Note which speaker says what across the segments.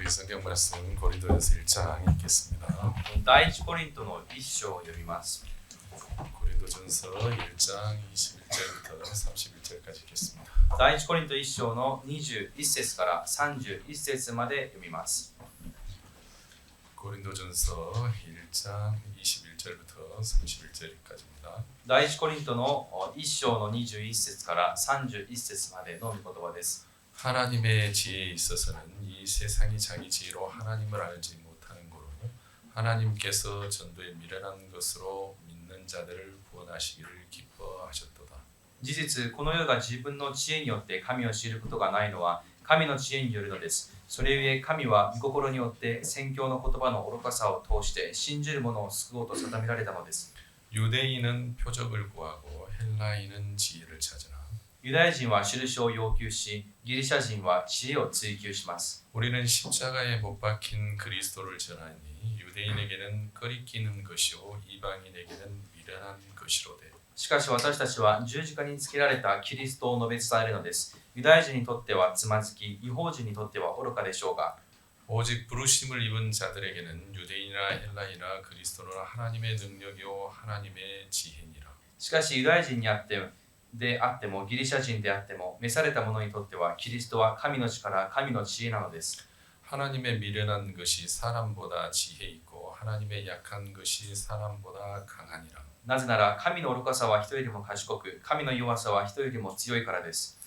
Speaker 1: 우리 성경 말씀 고린도전서 1장 읽겠습니다.
Speaker 2: 第一コリントの1章を読みます。
Speaker 1: 고린도전서 1장 21절부터 31절까지 읽겠습니다.
Speaker 2: 第一コリント1章の21節から31節まで読みます。
Speaker 1: 고린도전서 1장 21절부터 31절까지입니다.
Speaker 2: 第一コリントの1章の21節から31節までの御言葉です。
Speaker 1: 하나님의 지혜에 있어서는 이 세상이 자기 지혜로 하나님을 알지 못하는 거로 하나님께서 전도에 미련한 것으로 믿는 자들을 구원하시기를 기뻐하셨도다.
Speaker 2: 事実、この世が自分の知恵によって神を知ることがないのは神の知恵によるのです。それゆえ神は御心によって宣教の言葉の愚かさを通して信じる者を救おうと定められたのです。
Speaker 1: 유대인은 표적을 구하고 헬라인은 지혜를 찾으나
Speaker 2: ユダヤ人は印を要求し、ギリシャ人は知恵を追求します。
Speaker 1: 우리는 십자가에 못 박힌 그리스도를 전하니 유대인에게는 꺼리끼는 것이요 이방인에게는 미련한 것이로되
Speaker 2: しかし私たちは十字架につけられたキリストを述べ伝えるのです。ユダヤ人にとってはつまずき、異邦人にとっては愚かでしょうが、
Speaker 1: 오직 부르심을 입은 자들에게는 유대인이나 헬라이나 그리스도는 하나님의 능력이요 하나님의 지혜니라.
Speaker 2: しかしユダヤ人であってもギリシャ人であっても召された者にとってはキリストは神の力、神の知恵なのです。
Speaker 1: 하나님의 미련한 것이 사람보다 지혜 있고 하나님의 약한 것이 사람보다 강하니라.
Speaker 2: なぜなら神の愚かさは人よりも賢く、神の弱さは人よりも強いからです。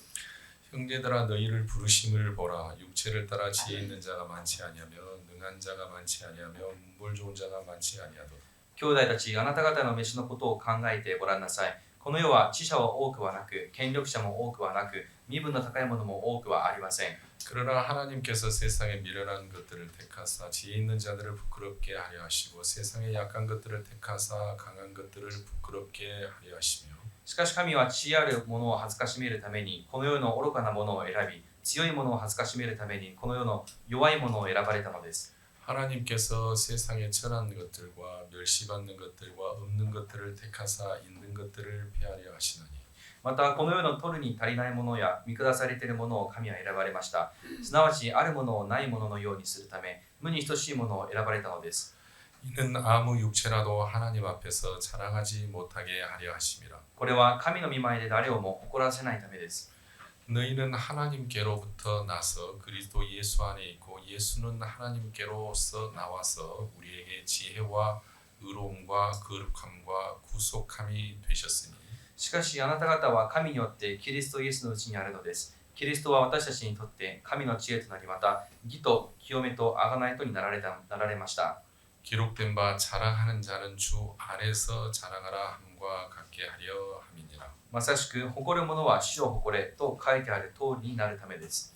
Speaker 1: 형제들아 너희를 부르심을 보라. 육체를 따라 지혜 있는 자가 많지 아니하며 능한 자가 많지 아니하며 문벌 좋은 자가 많지 아니하도다.
Speaker 2: 兄弟たち、あなた方の飯のことを考えてごらんなさい。この世は知者は多くはなく、権力者も多くはなく、身分の高い者も多くはありません。
Speaker 1: 그러나 하나님께서 세상의 미련한 것들을 택하사 지혜 있는 자들을 부끄럽게 하려 하시고 세상의 약한 것들을 택하사 강한 것들을 부끄럽게 하려 하시며
Speaker 2: しかし神は知恵ある者を恥ずかしめるために、この世の愚かな者を選び、強い者を恥ずかしめるために、この世の弱い者を選ばれたのです。
Speaker 1: 하나님께서 세상의 천한 것들과 멸시받는 것들과 없는 것들을 택하사 있는 것들을 폐하려 하시나니
Speaker 2: また、この世の取るに足りないものや見下されているものを神は選ばれました。すなわち、あるものをないもののようにするため、無に等しいものを選ばれたのです。
Speaker 1: 이는 아무 육체라도 하나님 앞에서 자랑하지 못하게 하려 하심이라.
Speaker 2: これは神の御前で誰をも誇らせないためです。
Speaker 1: 너희는 하나님께로부터 나서 그리스도 예수 안에 있고 예수는 하나님께로서 나와서 우리에게 지혜와 의로움과 거룩함과 구속함이 되셨으니
Speaker 2: しかしあなた方は神によってキリストイエスのうちにあるのです。キリストは私たちにとって神の知恵となり、また義と清めと贖いとになられました。
Speaker 1: 기록된 바 자랑하는 자는 주 안에서 자랑하라 함과 같게 하려 함이니라.
Speaker 2: まさしく誇る者は主を誇れと書いてある通りになるためです。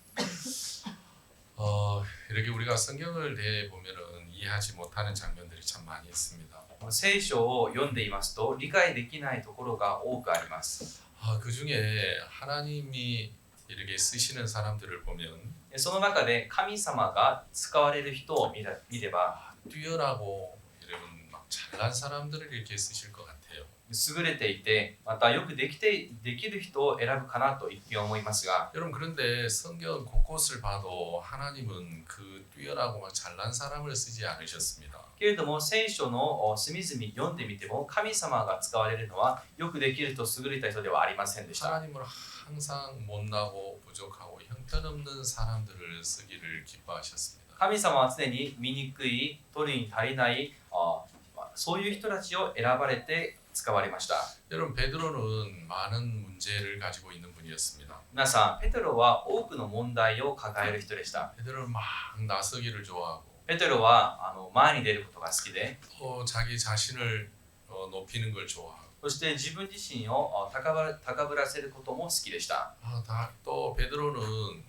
Speaker 1: 이렇게 우리가 성경을 보면은 이해하지 못하는 장면들이 참 많이 있습니다.
Speaker 2: 聖書を読んでいますと理解できないところが多くあります。
Speaker 1: 그 중에 하나님이 이렇게 쓰시는 사람들을 보면
Speaker 2: その中で神様が使われる人を見れば
Speaker 1: 뛰어나고 이런 막 잘난 사람들을 이렇게 쓰실 것 같아요.
Speaker 2: 優れていて、またよくできる人を選ぶかなと一見思いますが、
Speaker 1: 여러분 그런데 성경 곳곳을 봐도 하나님은 그 뛰어나고 막 잘난 사람을 쓰지 않으셨습니다.
Speaker 2: けれども聖書の隅々読んでみても神様が使われるのはよくできる人、優れた人ではありませんでした。
Speaker 1: 하나님은 항상 못나고 부족하고 형편없는 사람들을 쓰기를 기뻐하셨습니다.
Speaker 2: 神様は常に醜い、取るに足りない、そういう人たちを選ばれて使われました。
Speaker 1: 여러분 베드로는 많은 문제를 가지고 있는 분이었습니다.
Speaker 2: 皆さん、ペテロは多くの問題を抱える人でした。
Speaker 1: 베드로는 막 나서기를 좋아하고
Speaker 2: ペテロは前に出ることが好きで、
Speaker 1: 자기 자신을 높이는 걸 좋아하고
Speaker 2: そして自分自身を高ぶらせることも好きでした。
Speaker 1: 또 베드로는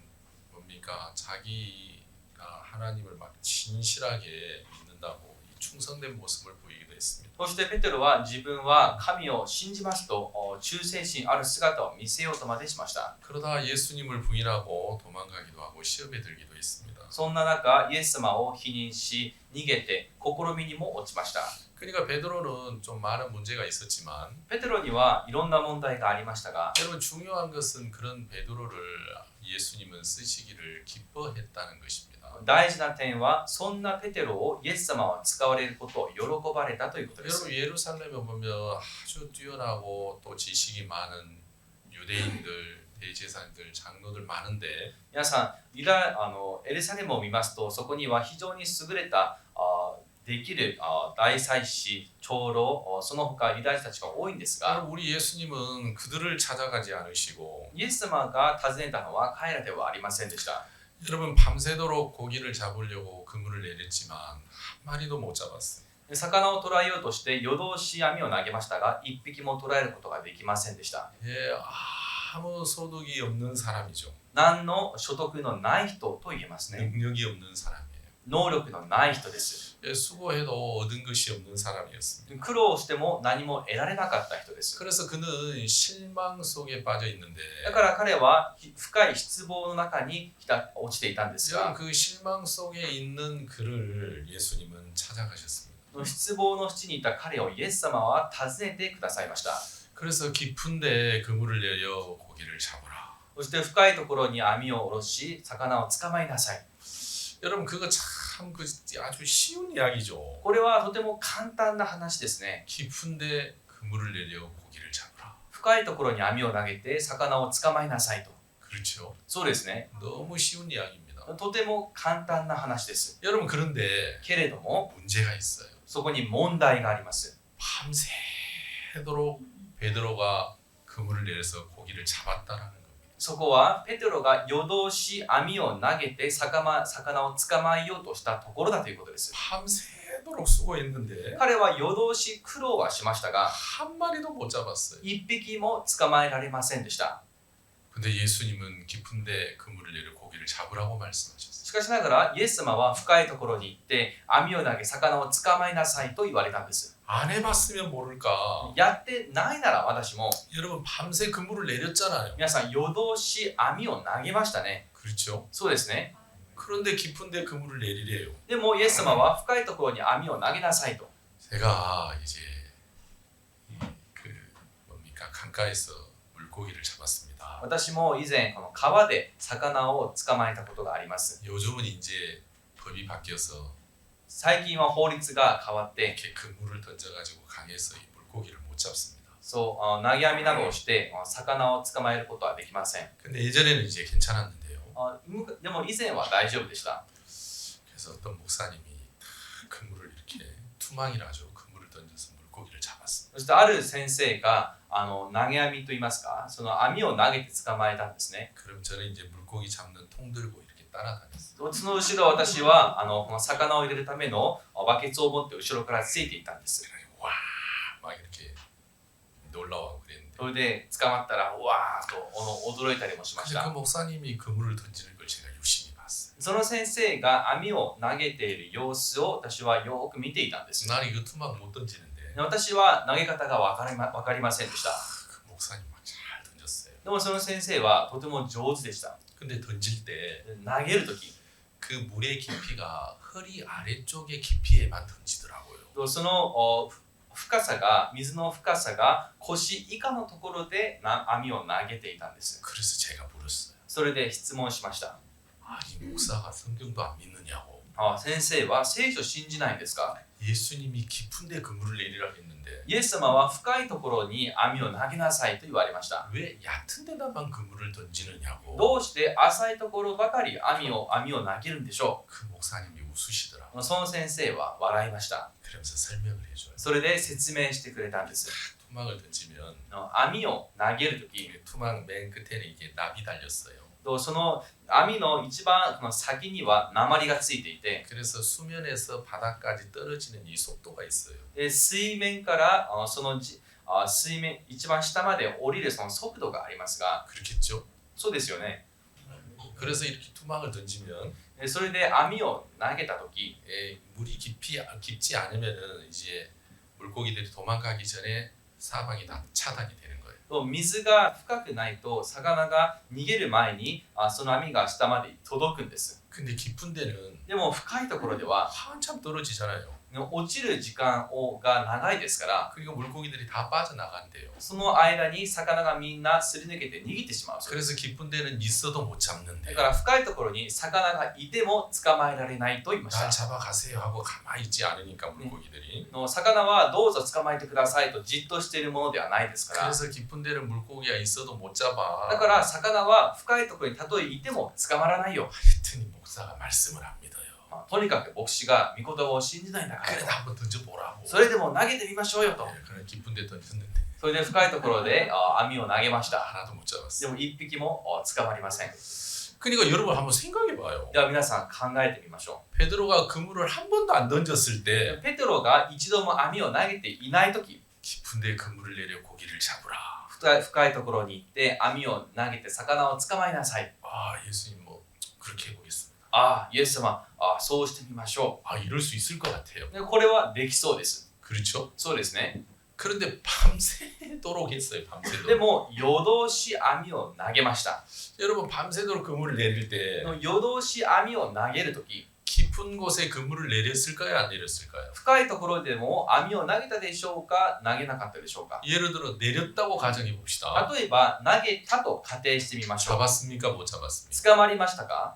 Speaker 1: 뭡니까? 자기가 하나님을 막 진실하게 믿는다고 충성된 모습을 보이기도 했습니다.
Speaker 2: そしてペテロは自分は神を信じますと忠誠心ある姿を見せようとまでしました。
Speaker 1: 그러다 예수님을 부인하고 도망가기도 하고 시험에 들기도 했습니다.
Speaker 2: そんな中、イエス様を否認し、逃げて試みにも落ちました。
Speaker 1: 그러니까 베드로는 좀 많은 문제가 있었지만
Speaker 2: ペテロにはいろんな問題がありましたが、
Speaker 1: 여러분 중요한 것은 그런 베드로를 예수님은 쓰시기를 기뻐했다는 것입니다.
Speaker 2: 大事な点はそんなペテロをイエス様は使われることを喜ばれたということです。
Speaker 1: 여러분 예루살렘에 보면 아주 뛰어나고 또 지식이 많은 유대인들, 대제사장들, 장로들 많은데
Speaker 2: 皆さんエルサレムを見ますとそこには非常に優れたできる大祭司、長老、その他ユダヤ人たちが多いんですが、
Speaker 1: 여러분 우리 예수님은 그들을 찾아가지 않으시고
Speaker 2: イエス様が訪ねたのは彼らではありませんでした。
Speaker 1: 여러분 밤새도록 고기를 잡으려고 그물을 내렸지만 한 마리도 못 잡았어요.
Speaker 2: 魚を捕らえようとして夜通し網を投げましたが一匹も捕らえることができませんでした。
Speaker 1: 예, 아무 소득이 없는 사람이죠.
Speaker 2: 何の所得のない人と言えますね。
Speaker 1: 능력이 없는 사람이에요.
Speaker 2: 能力のない人です。
Speaker 1: 예, 수고해도 얻은 것이 없는 사람이었습니다.
Speaker 2: 苦労しても何も得られなかった人です。
Speaker 1: 그래서 그는 실망 속에 빠져 있는데
Speaker 2: だから彼は深い失望の中に落ちていたんですが、
Speaker 1: 그 실망 속에 있는 그를 예수님은 찾아가셨습니다.
Speaker 2: 失望の淵にいた彼をイエス様は訪ねてくださいました。
Speaker 1: 그래서 깊은데 그물을 내려 고기를 잡으라.
Speaker 2: そして深いところに網を下ろし魚を捕まえなさい。
Speaker 1: 여러분 그거 참 아주 쉬운 이야기죠.
Speaker 2: これはとても簡単な話ですね。
Speaker 1: 깊은데 그물을 내려 고기를 잡으라.
Speaker 2: 深いところに網を投げて魚を捕まえなさいと。
Speaker 1: 그렇죠.
Speaker 2: そうですね。
Speaker 1: 너무 쉬운 이야기입니다.
Speaker 2: とても簡単な話です。
Speaker 1: 여러분 그런데
Speaker 2: けれども
Speaker 1: 문제가 있어요.
Speaker 2: そこに問題があります。
Speaker 1: 밤새도록 베드로가 그물을 내려서 고기를 잡았다라는 겁니다.
Speaker 2: そこはペテロが夜通し網を投げて魚を捕まえようとしたところだということです。
Speaker 1: 밤새도록 수고했는데
Speaker 2: 彼は夜通し苦労はしましたが
Speaker 1: 한 마리도 못 잡았어요.
Speaker 2: 一匹も捕まえられませんでした。
Speaker 1: 근데 예수님은 깊은데 그물을 내려 고기를 잡으라고 말씀하셨어요.
Speaker 2: しかしながらイエス様は深いところに行って網を投げ魚を捕まえなさいと言われたんです。
Speaker 1: 안 해봤으면 모를까.
Speaker 2: やってないなら私も
Speaker 1: 여러분 밤새 그물을 내렸잖아요.
Speaker 2: 皆さん夜通し網を投げましたね。
Speaker 1: 그렇죠.
Speaker 2: そうですね。
Speaker 1: 그런데 깊은데 그물을 내리래요.
Speaker 2: でもイエス様は深いところに網を投げなさいと。
Speaker 1: 제가 이제 그 뭡니까 강가에서 물고기를 잡았습니다.
Speaker 2: 私も以前この川で魚を捕まえたことがあります。
Speaker 1: 요즘은 이제 법이 바뀌어서
Speaker 2: 最近は法律が変わって
Speaker 1: 이렇게 그물을 던져가지고 강에서 이 물고기를 못 잡습니다.
Speaker 2: そう投げ網などをして魚を捕まえることはできません。
Speaker 1: 근데 예전에는 이제 괜찮았는데요.
Speaker 2: でも以前は大丈夫でした。
Speaker 1: 그래서 어떤 목사님이 그물을 이렇게 투망이라죠. 그물을 던져서 물고기를 잡았습니다.
Speaker 2: そしてある先生が投げ網といいますか、その網を投げて捕まえたんですね。
Speaker 1: 그럼 저는 이제 물고기 잡는 통 들고 이렇게 따라다녔어요.
Speaker 2: その後ろ私はこの魚を入れるためのバケツを持って後ろからついていたんです。
Speaker 1: 와, 막 이렇게 놀라워하고 그랬는데.
Speaker 2: それで捕まったらうわーっと驚いたりもしまし
Speaker 1: 근데 그
Speaker 2: た。
Speaker 1: 목사님이 그물을 던지는 걸 제가 유심히 봤어요.
Speaker 2: その先生が網を投げている様子を私はよく見ていたんです。
Speaker 1: 난 이거 투망 못 던지는데
Speaker 2: 私は投げ方が分かりませんでした。
Speaker 1: 그 목사님 막 잘 던졌어요.
Speaker 2: でもその先生はとても上手でした。
Speaker 1: 근데 던질 때
Speaker 2: 投げるとき、
Speaker 1: 그 물의 깊이가 허리 아래쪽의 깊이에만 던지더라고요.
Speaker 2: その深さが水の深さが腰以下のところで網を投げていたんです。
Speaker 1: 그래서 제가 물었어요.
Speaker 2: それで質問しました。
Speaker 1: 아니 목사가 성경도 안 믿느냐고.
Speaker 2: 先生は聖書信じないんですか？
Speaker 1: 예수님이 깊은데 그물을 내리라고 했는데
Speaker 2: イエス様は深いところに網を投げなさいと言われました。
Speaker 1: 왜 얕은 데다만 그물을 던지느냐고.
Speaker 2: どうして浅いところばかり網を投げるんでしょ
Speaker 1: 그 목사님이 웃으시더라고요.
Speaker 2: う？その先生は笑いました。
Speaker 1: 그러면서 설명을 해줘요.
Speaker 2: それで説明してくれたんです。
Speaker 1: 투망을 던지면
Speaker 2: 網を投げるとき、
Speaker 1: 투망 맨 끝에는 이게 납이 달렸어요.
Speaker 2: その網の一番先には鉛がついていて、
Speaker 1: 그래서 수면에서 바닥까지 떨어지는 이 속도가 있어요.
Speaker 2: 水面から水面一番下まで降りるその速度がありますが、
Speaker 1: 그렇겠죠?
Speaker 2: そうですよね。
Speaker 1: 그래서 이렇게 투망을 던지면
Speaker 2: それで網を投げたとき、
Speaker 1: 물이 깊지 않으면은 이제 물고기들이 도망가기 전에 사방이 다 차단이 되는 거예요.
Speaker 2: 水が深くないと魚が逃げる前にその網が下まで届くんです。
Speaker 1: 근데 깊은 데는
Speaker 2: でも深いところでは
Speaker 1: 한참 떨어지잖아요.
Speaker 2: 落ちる時間が長いですから、
Speaker 1: 그러니까 물고기들이 다 빠져나간대요.
Speaker 2: その間に魚がみんなすり抜けて逃げてしまうそうです。
Speaker 1: 그래서 깊은 데는 있어도 못
Speaker 2: だ
Speaker 1: 잡는데
Speaker 2: から深いところに魚がいても捕まえられないと言いまし
Speaker 1: 날
Speaker 2: た。
Speaker 1: 잡아가세요 하고 가만히 있지 않으니까 물고기들이.
Speaker 2: 魚はどうぞ捕まえてくださいとじっとしているものではないですから。
Speaker 1: 그래서 깊은 데는 물고기가 있어도 못 잡아.
Speaker 2: だから魚は深いところにたとえいても捕まらないよ。
Speaker 1: 하여튼 이 목사가 말씀을 안 믿어요.
Speaker 2: とにかく牧師が御言葉を信じないんだから
Speaker 1: 그래도 한번 던져보라고.
Speaker 2: それでも投げてみましょうよと。
Speaker 1: 그런 깊은 데 던졌는데
Speaker 2: それで深いところで網を投げました。
Speaker 1: 하나도 못
Speaker 2: で
Speaker 1: 잡았어.
Speaker 2: も一匹も捕まりません。
Speaker 1: 그러니까 여러분 한번 생각해봐요.
Speaker 2: では皆さん考えてみましょ
Speaker 1: 베드로가 그물을 한 번도 안 던졌을
Speaker 2: う。
Speaker 1: 때
Speaker 2: ペテロが一度も網を投げていないとき、
Speaker 1: 깊은 데 그물을 내려 고기를 잡으라.
Speaker 2: 深いところに行って網を投げて魚を捕まえなさい。
Speaker 1: 아 예수님 뭐 그렇게 해보겠습니다.
Speaker 2: ああ、イエス様、そうしてみましょ
Speaker 1: 아 이럴 수 있을 것 같아요.
Speaker 2: う。でこれはできそうです。
Speaker 1: 그렇죠?
Speaker 2: そうですね。
Speaker 1: 그런데 밤새도록 했어요.
Speaker 2: で
Speaker 1: 밤새도록.
Speaker 2: も夜通し網を投げました。
Speaker 1: 여러분 밤새도록 그물을 내릴 때
Speaker 2: 夜通し網を投げるとき、
Speaker 1: 깊은 곳에 그물을 내렸을까요? 안 내렸을까요?
Speaker 2: 深いところでも網を投げたでしょうか、投げなかったでしょうか。
Speaker 1: 예를 들어 내렸다고 가정해 봅시다.
Speaker 2: 例えば投げたと仮定してみましょう。
Speaker 1: 잡았습니까? 못 잡았습니까?
Speaker 2: 捕まりましたか？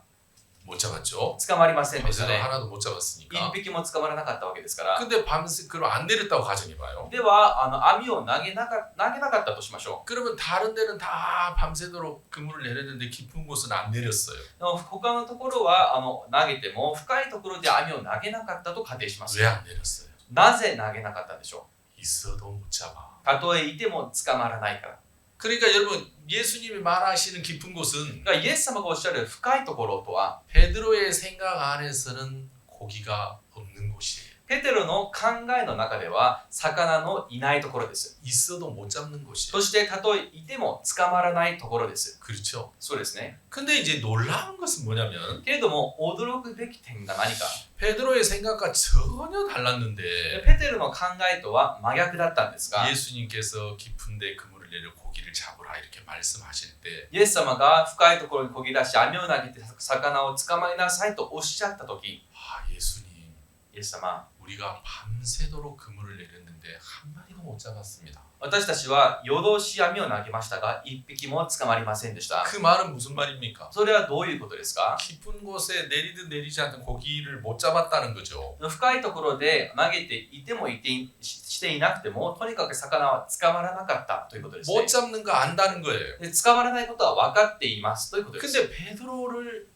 Speaker 1: 못 잡았죠.
Speaker 2: 捕まりませんでした
Speaker 1: 밤새도록
Speaker 2: ね。
Speaker 1: 하나도 못 잡았으니까.
Speaker 2: 一匹も捕まらなかったわけですから。
Speaker 1: 근데 밤새 그럼 안 내렸다고 가정해봐요.
Speaker 2: では網を投げなかったとしましょ
Speaker 1: 그러면 다른 데는 다 밤새도록 그물을 내렸는데 깊은 곳은 안 내렸어요.
Speaker 2: う。でも他のところは投げても深いところで網を投げなかったと仮定します。
Speaker 1: 왜 안 내렸어요?
Speaker 2: なぜ投げなかったでしょ
Speaker 1: 있어도 못 잡아.
Speaker 2: う。たとえいても捕まらないから。
Speaker 1: 그러니까 여러분 예수님이 말하시는 깊은 곳은
Speaker 2: だからイエス様がおっしゃる深いところとは、
Speaker 1: 베드로의 생각 안에서는 고기가 없는 곳이에요.
Speaker 2: ペテロの考えの中では魚のいないところです。
Speaker 1: 있어도 못 잡는 곳이에요.
Speaker 2: そしてたとえいても捕まらないところです。
Speaker 1: 그렇죠.
Speaker 2: そうですね。
Speaker 1: 근데 이제 놀라운 것은 뭐냐면
Speaker 2: けれども驚くべき点が何か。
Speaker 1: 베드로의 생각과 전혀 달랐는데
Speaker 2: ペテロの考えとは真逆だったんですが、
Speaker 1: 예수님께서 깊은데 그물을 내려 고기를 잡으라 이렇게 말씀하실 때
Speaker 2: イエス様が深いところに漕ぎ出し網を投げて魚を捕まえなさいとおっしゃったとき、
Speaker 1: 아, 예수님
Speaker 2: イエス様、
Speaker 1: 우리가 밤새도록 그물을 내렸는데 한 마리도 못 잡았습니다.
Speaker 2: 私たちは夜通し網を投げましたが一匹も捕まりませんでした。
Speaker 1: 그 말은 무슨 말입니까?
Speaker 2: それはどういうことですか？
Speaker 1: 깊은 곳에 내리든 내리지 않든 고기를 못 잡았다는 거죠.
Speaker 2: 深いところで投げていてもしていなくてもとにかく魚は捕まらなかったということですね。
Speaker 1: 못 잡는 거 안다는 거예요.
Speaker 2: で捕まらないことは分かっていますということです。
Speaker 1: 근데 베드로를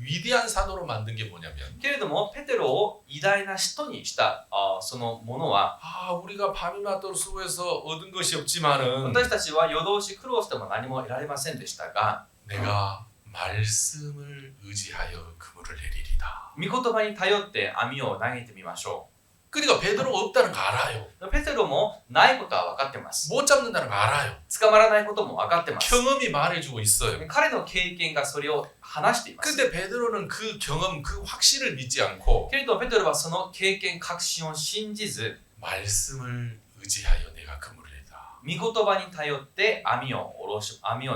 Speaker 1: 위대한 사도로 만든 게 뭐냐면
Speaker 2: けれどもペテロを偉大な人にしたそのものは、
Speaker 1: 아, 우리가 밤이 맞도록 수고해서 얻은 것이 없지만은
Speaker 2: 私たちは夜通し苦労しても何も得られませんでしたが、
Speaker 1: 내가 말씀을 의지하여 그물을 내리리다.
Speaker 2: 御言葉に頼って網を投げてみましょ
Speaker 1: 그러니까 베드로가 없다는 거 알아요.
Speaker 2: う。ペテロもないことは分かってます。
Speaker 1: 못 잡는다는 거 알아요.
Speaker 2: 捕まらないことも分かってます。
Speaker 1: 경험이 말해주고 있어요.
Speaker 2: 彼の経験がそれを話しています。
Speaker 1: 근데 베드로는 그 경험, 그 확신을 믿지 않고
Speaker 2: けれどペテロはその経験、確信を信じず、
Speaker 1: 말씀을 의지하여 내가 그물을 내다.
Speaker 2: 御言葉に頼って網を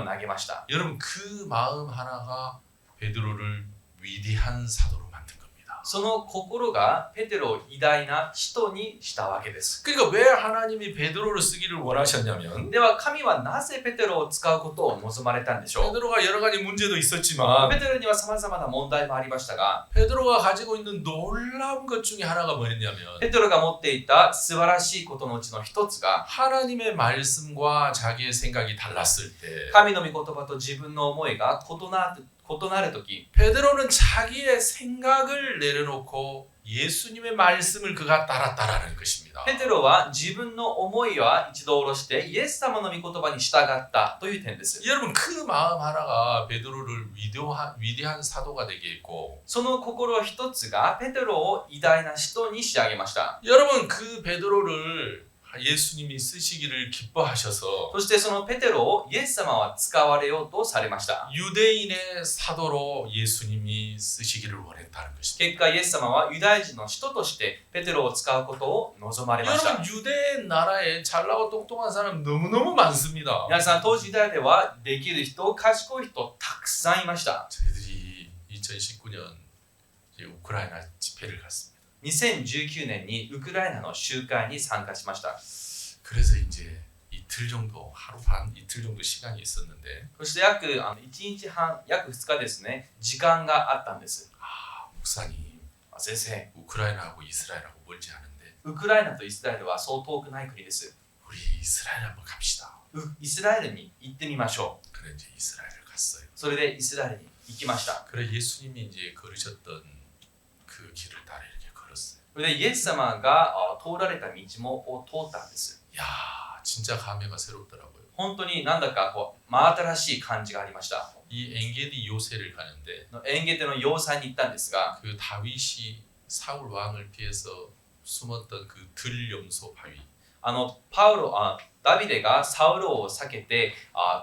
Speaker 2: 投げました。
Speaker 1: 여러분 그 마음 하나가 베드로를 위대한 사도로 만든 겁니다.
Speaker 2: その心がペテロを偉大な人にしたわけです。
Speaker 1: 그러니까 왜 하나님이 베드로를 쓰기를 원하셨냐면
Speaker 2: では神はなぜペテロを使うことを望まれたんでしょう？
Speaker 1: 베드로가 여러 가지 문제도 있었지만
Speaker 2: ペテロには様々な問題もありましたが、
Speaker 1: 베드로가 가지고 있는 놀라운 것 중에 하나가 뭐였냐면
Speaker 2: ペテロが持っていた素晴らしいことのうちの一つが、
Speaker 1: 하나님의 말씀과 자기의 생각이 달랐을 때
Speaker 2: 神の御言葉と自分の思いが異なるとき、
Speaker 1: 베드로는 자기의 생각을 내려놓고 예수님의 말씀을 그가 따랐다라는 것입니다.
Speaker 2: ペテロは自分の思いは一度下ろしてイエス様の御言葉に従ったという点です。
Speaker 1: 여러분 그 마음 하나가 베드로를 위대한 사도가 되게 했고
Speaker 2: その心一つがペテロを偉大な人に仕上げました。
Speaker 1: 여러분 그 베드로를 예수님이 쓰시기를 기뻐하셔서
Speaker 2: そしてそのペテロをイエス様は使われようとされました。
Speaker 1: 유대인의 사도로 예수님이 쓰시기를 원했다는 것입니다.
Speaker 2: 結果イエス様はユダヤ人の使徒としてペテロを使うことを望まれました。
Speaker 1: 여러분 유대 나라에 잘나고 똑똑한 사람 너무너무 많습니다.
Speaker 2: 皆さん当時ユダヤではできる人、賢い人たくさんいました。
Speaker 1: 저희들이 2019년 이제 우크라이나 집회를 갔습니다.
Speaker 2: 2019年にウクライナの集会に参加しました。
Speaker 1: 그래서 이제 이틀 정도 하루 반 이틀 정도 시간이 있었는데
Speaker 2: そして約1日半、約2日ですね、時間があったんです。
Speaker 1: 목사님
Speaker 2: 先生、
Speaker 1: 우크라이나하고 이스라엘하고 멀지 않은데
Speaker 2: ウクライナとイスラエルはそう遠くない国です。
Speaker 1: 우리 이스라엘 한번 갑시다.
Speaker 2: イスラエルに行ってみましょう。
Speaker 1: 그래 이제 이스라엘을 갔어요.
Speaker 2: それでイスラエルに行きました。
Speaker 1: 그래 예수님이 이제 걸으셨던 그 길을 따라 이렇게 걸었어요.
Speaker 2: それでイエス様が通られた道を通ったんです。
Speaker 1: 야 진짜 감회가 새롭더라고요.
Speaker 2: 本当になんだか真新しい感じがありました。
Speaker 1: 이 엔게디 요새를 가는데
Speaker 2: エンゲテの要塞に行ったんですが、
Speaker 1: 그 다윗이 사울 왕을 피해서 숨었던 그 들염소 바위
Speaker 2: ダビデがサウルを避けて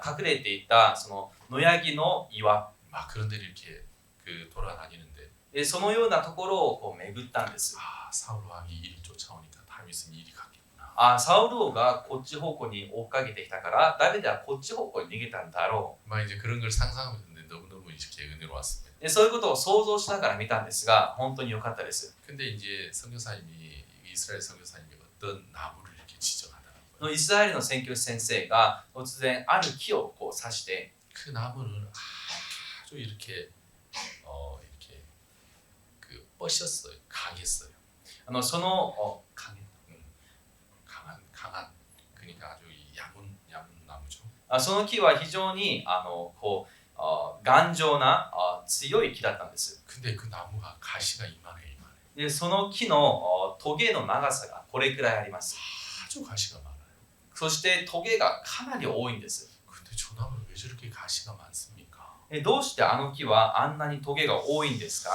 Speaker 2: 隠れていたその野ヤギの岩
Speaker 1: 막 그런 데를 이렇게 그 돌아다니는데
Speaker 2: で、そのようなところを巡ったんです。
Speaker 1: 사울 왕이 이리 쫓아오니까 다윗은 이리 갔겠구나.
Speaker 2: サウル王がこっち方向に追っかけてきたからダビデはこっち方向に逃げたんだろ
Speaker 1: 막 이제 그런 걸 상상하면서 너무너무 이렇게 은혜로웠습니다.
Speaker 2: う。で、そういうことを想像しながら見たんですが、本当に良かったです。
Speaker 1: 근데 이제 선교사님이 이스라엘 선교사님이 어떤 나무를 이렇게 지적하더라고요.
Speaker 2: イスラエルの宣教師先生が突然ある木を指して、
Speaker 1: 그 나무는 아주 이렇게 이렇게 그 뻗었어요. 강했어요.
Speaker 2: その影
Speaker 1: 강한 그러니까 아주 야문 나무죠.
Speaker 2: その木は非常に頑丈な強い木だったんです。
Speaker 1: 근데 그 나무가 가시가 이만해.
Speaker 2: で、その木のトゲの長さがこれくらいあります。
Speaker 1: 아주 가시가 많아요.
Speaker 2: そしてトゲがかなり多いんです。
Speaker 1: 근데 저 나무는 왜 저렇게 가시가 많습니까?
Speaker 2: どうしてあの木はあんなにトゲが多いんですか？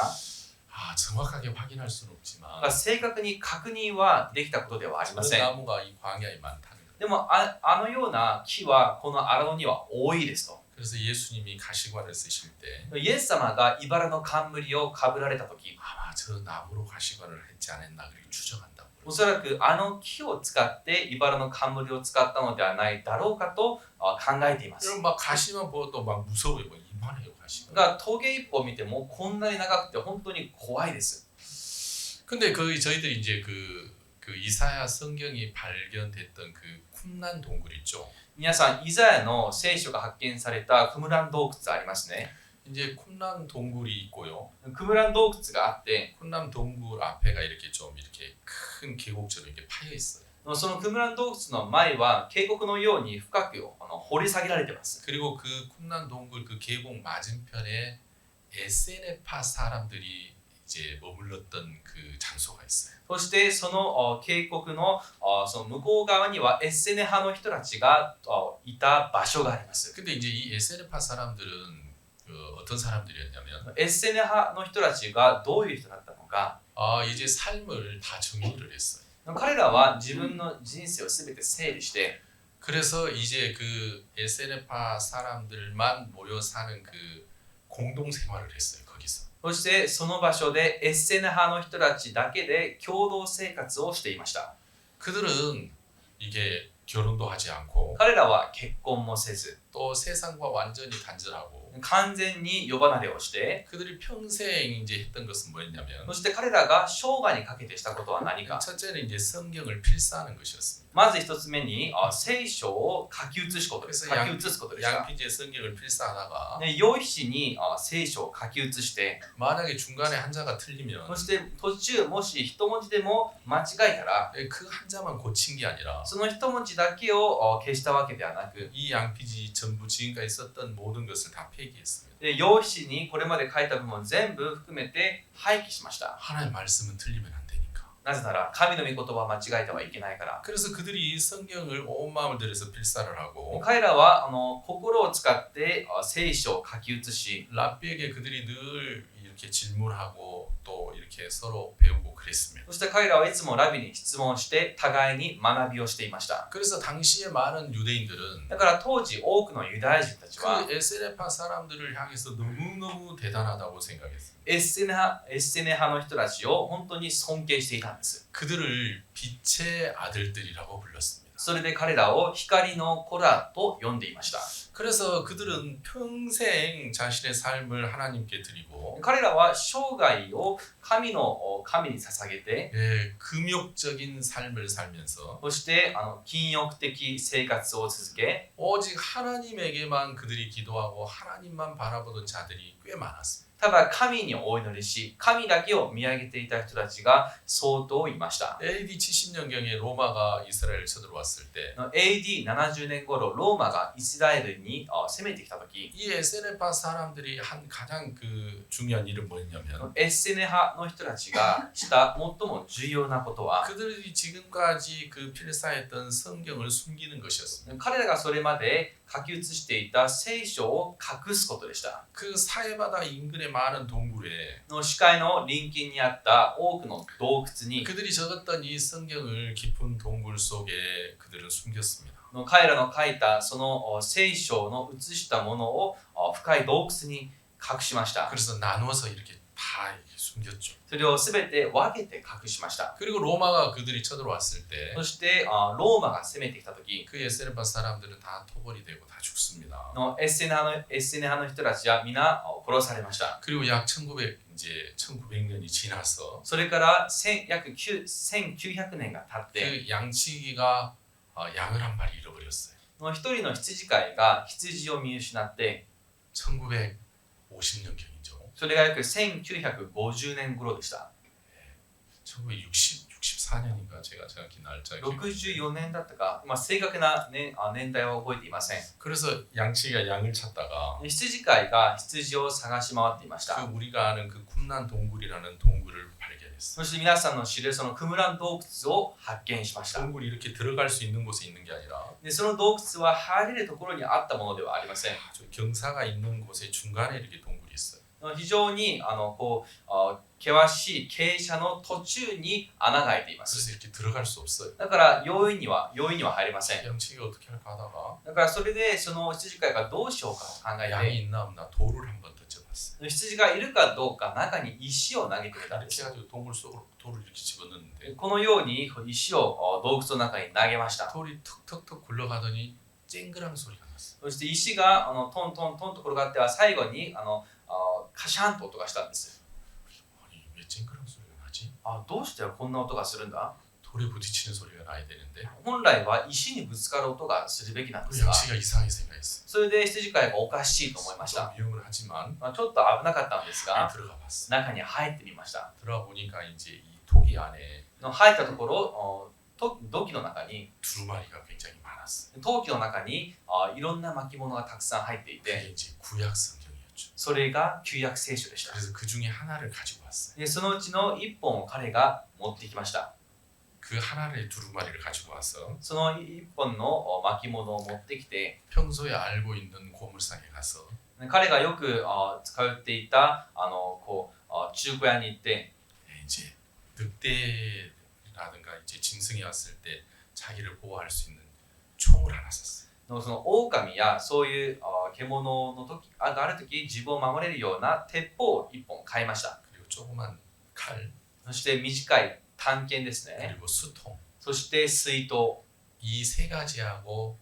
Speaker 1: 정확하게 확인할 수는 없지만
Speaker 2: 正確に確認はできたことではありま
Speaker 1: 그
Speaker 2: せん。
Speaker 1: 나무가 이 광야에 많다는 거예요.
Speaker 2: でもあのような木はこの荒野には多いですと。
Speaker 1: 그래서 예수님이 가시관을 쓰실 때
Speaker 2: イエス様が茨の冠をかぶられたとき、
Speaker 1: 아마 저 나무로 가시관을 했지 않았나 그렇게 추정한다고.
Speaker 2: おそらくあの木を使って茨の冠を使ったのではないだろうかと考えています。
Speaker 1: 여러분 막 가시만 보도 막 무서워요. 뭐 이만해요 가시가.
Speaker 2: がトゲ一本見てもこんなに長くて本当に怖いです。
Speaker 1: 근데 그 저희들이 이제 그 이사야 성경이 발견됐던 그 쿰란 동굴 있죠.
Speaker 2: 皆さん、イザヤの聖書が発見されたクムラン洞窟ありますね。
Speaker 1: 이제 쿰란 동굴이 있고요.
Speaker 2: クムラン洞窟があって、
Speaker 1: 쿰란 동굴 앞에가 이렇게 좀 이렇게 큰 계곡처럼 이렇게 파여 있어요.
Speaker 2: そのクムラン洞窟の前は渓谷のように深く掘り下げられています。
Speaker 1: 그리고 그 쿰란 동굴 그 계곡 맞은편에 에세네파 사람들이 이제 머물렀던 그 장소가 있어요.
Speaker 2: そしてその渓谷のその向こう側にはエッセネ派の人たちがいた場所があります。
Speaker 1: 근데 이제 이 에세네파 사람들은 어떤 사람들이었냐면
Speaker 2: エッセネ派の人たちがどういう人だったのか、
Speaker 1: 이제 삶을 다 정리를 했어요.
Speaker 2: 彼らは自分の人生をすべて整理して、
Speaker 1: 그래서 이제 그 에세네파 사람들만 모여 사는 그 공동 생활을 했어요. 거기서.
Speaker 2: そしてその場所でエッセネ派の人たちだけで共同生活をしていました。
Speaker 1: 그들은 이게 결혼도 하지 않고
Speaker 2: 彼らは結婚もせず、
Speaker 1: 또 세상과 완전히 단절하고
Speaker 2: 完全に夜離れをして、
Speaker 1: 그들이 평생 이제 했던 것은 뭐였냐면
Speaker 2: そして彼らが生涯にかけてしたことは何か。
Speaker 1: 첫째는 이제 성경을 필사하는 것이었습니다.
Speaker 2: まず一つ目に聖書を書き写すことです。書
Speaker 1: 그래서
Speaker 2: き写すことでした。
Speaker 1: 양피지의 성경을 필사하다가
Speaker 2: で、用紙に聖書を書き写して、
Speaker 1: 만약에 중간에 한자가 틀리면
Speaker 2: そして途中もし一文字でも間違えたら、
Speaker 1: 그 한자만 고친 게 아니라
Speaker 2: その一文字だけを消したわけではなく、
Speaker 1: 이 양피지 전부 지금까지 썼던 모든 것을 다 폐기했습니다.
Speaker 2: で用紙にこれまで書いた部分を全部含めて廃棄しました。
Speaker 1: 하나님의 말씀은 틀리면 안 되니까.
Speaker 2: なぜなら神の御言葉を間違えてはいけないから。
Speaker 1: 그래서 그들이 성경을 온 마음을 들여서 필사를 하고
Speaker 2: 彼らは心を使って聖書を書き写し、
Speaker 1: 랍비에게 그들이 늘 이렇게 질문하고 또 이렇게 서로 배우고 그랬습니다.
Speaker 2: そして彼らはいつもラビに質問して互いに学びをしていました。
Speaker 1: 그래서 당시에 많은 유대인들은
Speaker 2: だから当時多くのユダヤ人たちは
Speaker 1: 그 에세네파 사람들을 향해서 너무너무 대단하다고 생각했습니다.
Speaker 2: エッセネ派の人たちを本当に尊敬していたんです。
Speaker 1: 그들을 빛의 아들들이라고 불렀습니다.
Speaker 2: それで彼らを光の子らと呼んでいました。
Speaker 1: 그래서 그들은 평생 자신의 삶을 하나님께 드리고
Speaker 2: 彼らは生涯を神に捧げて、
Speaker 1: 금욕적인 삶을 살면서
Speaker 2: そして禁欲的生活を続け、
Speaker 1: 오직 하나님에게만 그들이 기도하고 하나님만 바라보던 자들이 꽤 많았습니다.
Speaker 2: ただ神にお祈りし、神だけを見上げていた人たちが相当いました。
Speaker 1: AD 70년경에 로마가 이스라엘을 쳐들어왔을 때
Speaker 2: AD70 年頃ローマがイスラエルに攻めてきた時、
Speaker 1: 이 에세네파 사람들이 한 가장 그 중요한 일은 뭐였냐면
Speaker 2: エッセネ派の人たちがした最も重要なことは、
Speaker 1: 그들이 지금까지 그 필사했던 성경을 숨기는 것이었습니다.
Speaker 2: 彼らがそれまで書き写していた聖書を隠すことでした。
Speaker 1: 그 사해바다 인근의 많은 동굴에
Speaker 2: 視界の隣近にあった多くの洞窟に
Speaker 1: 그들이 적었던 이 성경을 깊은 동굴 속에 그들은 숨겼습니다.
Speaker 2: 彼らの書いたその聖書の写したものを深い洞窟に隠しました。
Speaker 1: 그래서 나누어서 이렇게 다 이렇게 숨겼죠.
Speaker 2: それをすべて分けて隠しました。
Speaker 1: 그리고 로마가 그들이 쳐들어왔을 때
Speaker 2: そしてローマが攻めてきたとき、
Speaker 1: 그 에세네파 사람들은 다 토벌이 되고 다 죽습니다.
Speaker 2: エッセネ派の人たちは皆殺されました。
Speaker 1: 그리고 약 1900년이 지나서
Speaker 2: それから約1900年が経って、
Speaker 1: 그 양치기가 양을 한 마리 잃어버렸어요.
Speaker 2: 一人の羊飼いが羊を見失って、
Speaker 1: 1950년경이죠.
Speaker 2: それが約1950年頃でした。
Speaker 1: 1964년인가 제가 정확히 날짜
Speaker 2: 64年だったか、正確な、年代は覚えていません。
Speaker 1: 그래서 양치기가 양을 찾다가
Speaker 2: 羊飼いが羊を探し回っていまし
Speaker 1: 그
Speaker 2: た。
Speaker 1: 우리가 아는 그 쿰란 동굴이라는 동굴을 발견했어요.
Speaker 2: そして皆さんの知るそのクムラン洞窟を発見しました。
Speaker 1: 동굴이 이렇게 들어갈 수 있는 곳에 있는 게 아니라
Speaker 2: でその洞窟は入れるところにあったものではありません。
Speaker 1: 아주 경사가 있는 곳에 중간에 이렇게 동굴이 있어요.
Speaker 2: 非常に険しい傾斜の途中に穴が開いています。
Speaker 1: 그래서 이렇게 들어갈 수 없어요.
Speaker 2: だから容易には入れません。
Speaker 1: 양치기 어떻게 할까 하다가
Speaker 2: だからそれでその羊飼いがどうしようか考え
Speaker 1: 양이
Speaker 2: て、
Speaker 1: 있나 없나 돌을 한번 던져봤어요.
Speaker 2: 羊がいるかどうか中に石を投げてみたんで
Speaker 1: 이렇게
Speaker 2: す。
Speaker 1: 해가지고 동굴 속으로 돌을 이렇게 집어넣는데
Speaker 2: このように石を洞窟の中に投げました。
Speaker 1: 돌이 턱턱턱 굴러가더니 쨍그랑 소리가 났어요.
Speaker 2: そして石がトントントンと転がっては最後にカシャンと音がしたんです。
Speaker 1: 아니 왜 쨍그랑 소리가 나지?
Speaker 2: どうしてこんな音がするんだ？
Speaker 1: 돌에 부딪히는 소리가 나야 되는데
Speaker 2: 本来は石にぶつかる音がするべきなんで
Speaker 1: 그
Speaker 2: すが、
Speaker 1: 양치기가 이상하게 생각했어요.
Speaker 2: それで羊飼いがおかしいと思いまし
Speaker 1: 좀
Speaker 2: た。
Speaker 1: 위험을 하지만
Speaker 2: ちょっと危なかったんですが、
Speaker 1: 들어가 봤어요.
Speaker 2: 中に入ってみました。
Speaker 1: 들어가 보니까 이제 이 토기 안에
Speaker 2: 入ったところ、土器の中に、
Speaker 1: 두루마리가 굉장히 많았어요.
Speaker 2: 陶器の中にいろんな巻物がたくさん入ってい
Speaker 1: 그게
Speaker 2: て、
Speaker 1: 이제 구약 성경이었죠.
Speaker 2: それが旧約聖書でした。
Speaker 1: 그래서 그 중에 하나를 가지고 왔어요.
Speaker 2: でそのうちの一本を彼が持ってきました。
Speaker 1: 그 하나의 두루마리를 가지고 와서
Speaker 2: その一本の巻物を持ってきて、
Speaker 1: 평소에 알고 있는 고물상에 가서
Speaker 2: 彼がよく使っていた中古屋に行って、
Speaker 1: 이제 늑대라든가 이제 짐승이 왔을 때 자기를 보호할 수 있는 총을 하나 샀어요.
Speaker 2: その狼やそういう獣の時がある時自分を守れるような鉄砲を一本買いました。
Speaker 1: 그리고 조그만 칼
Speaker 2: そして短い短剣ですね。
Speaker 1: 그리고 수통
Speaker 2: そして水筒。
Speaker 1: 이 세 가지하고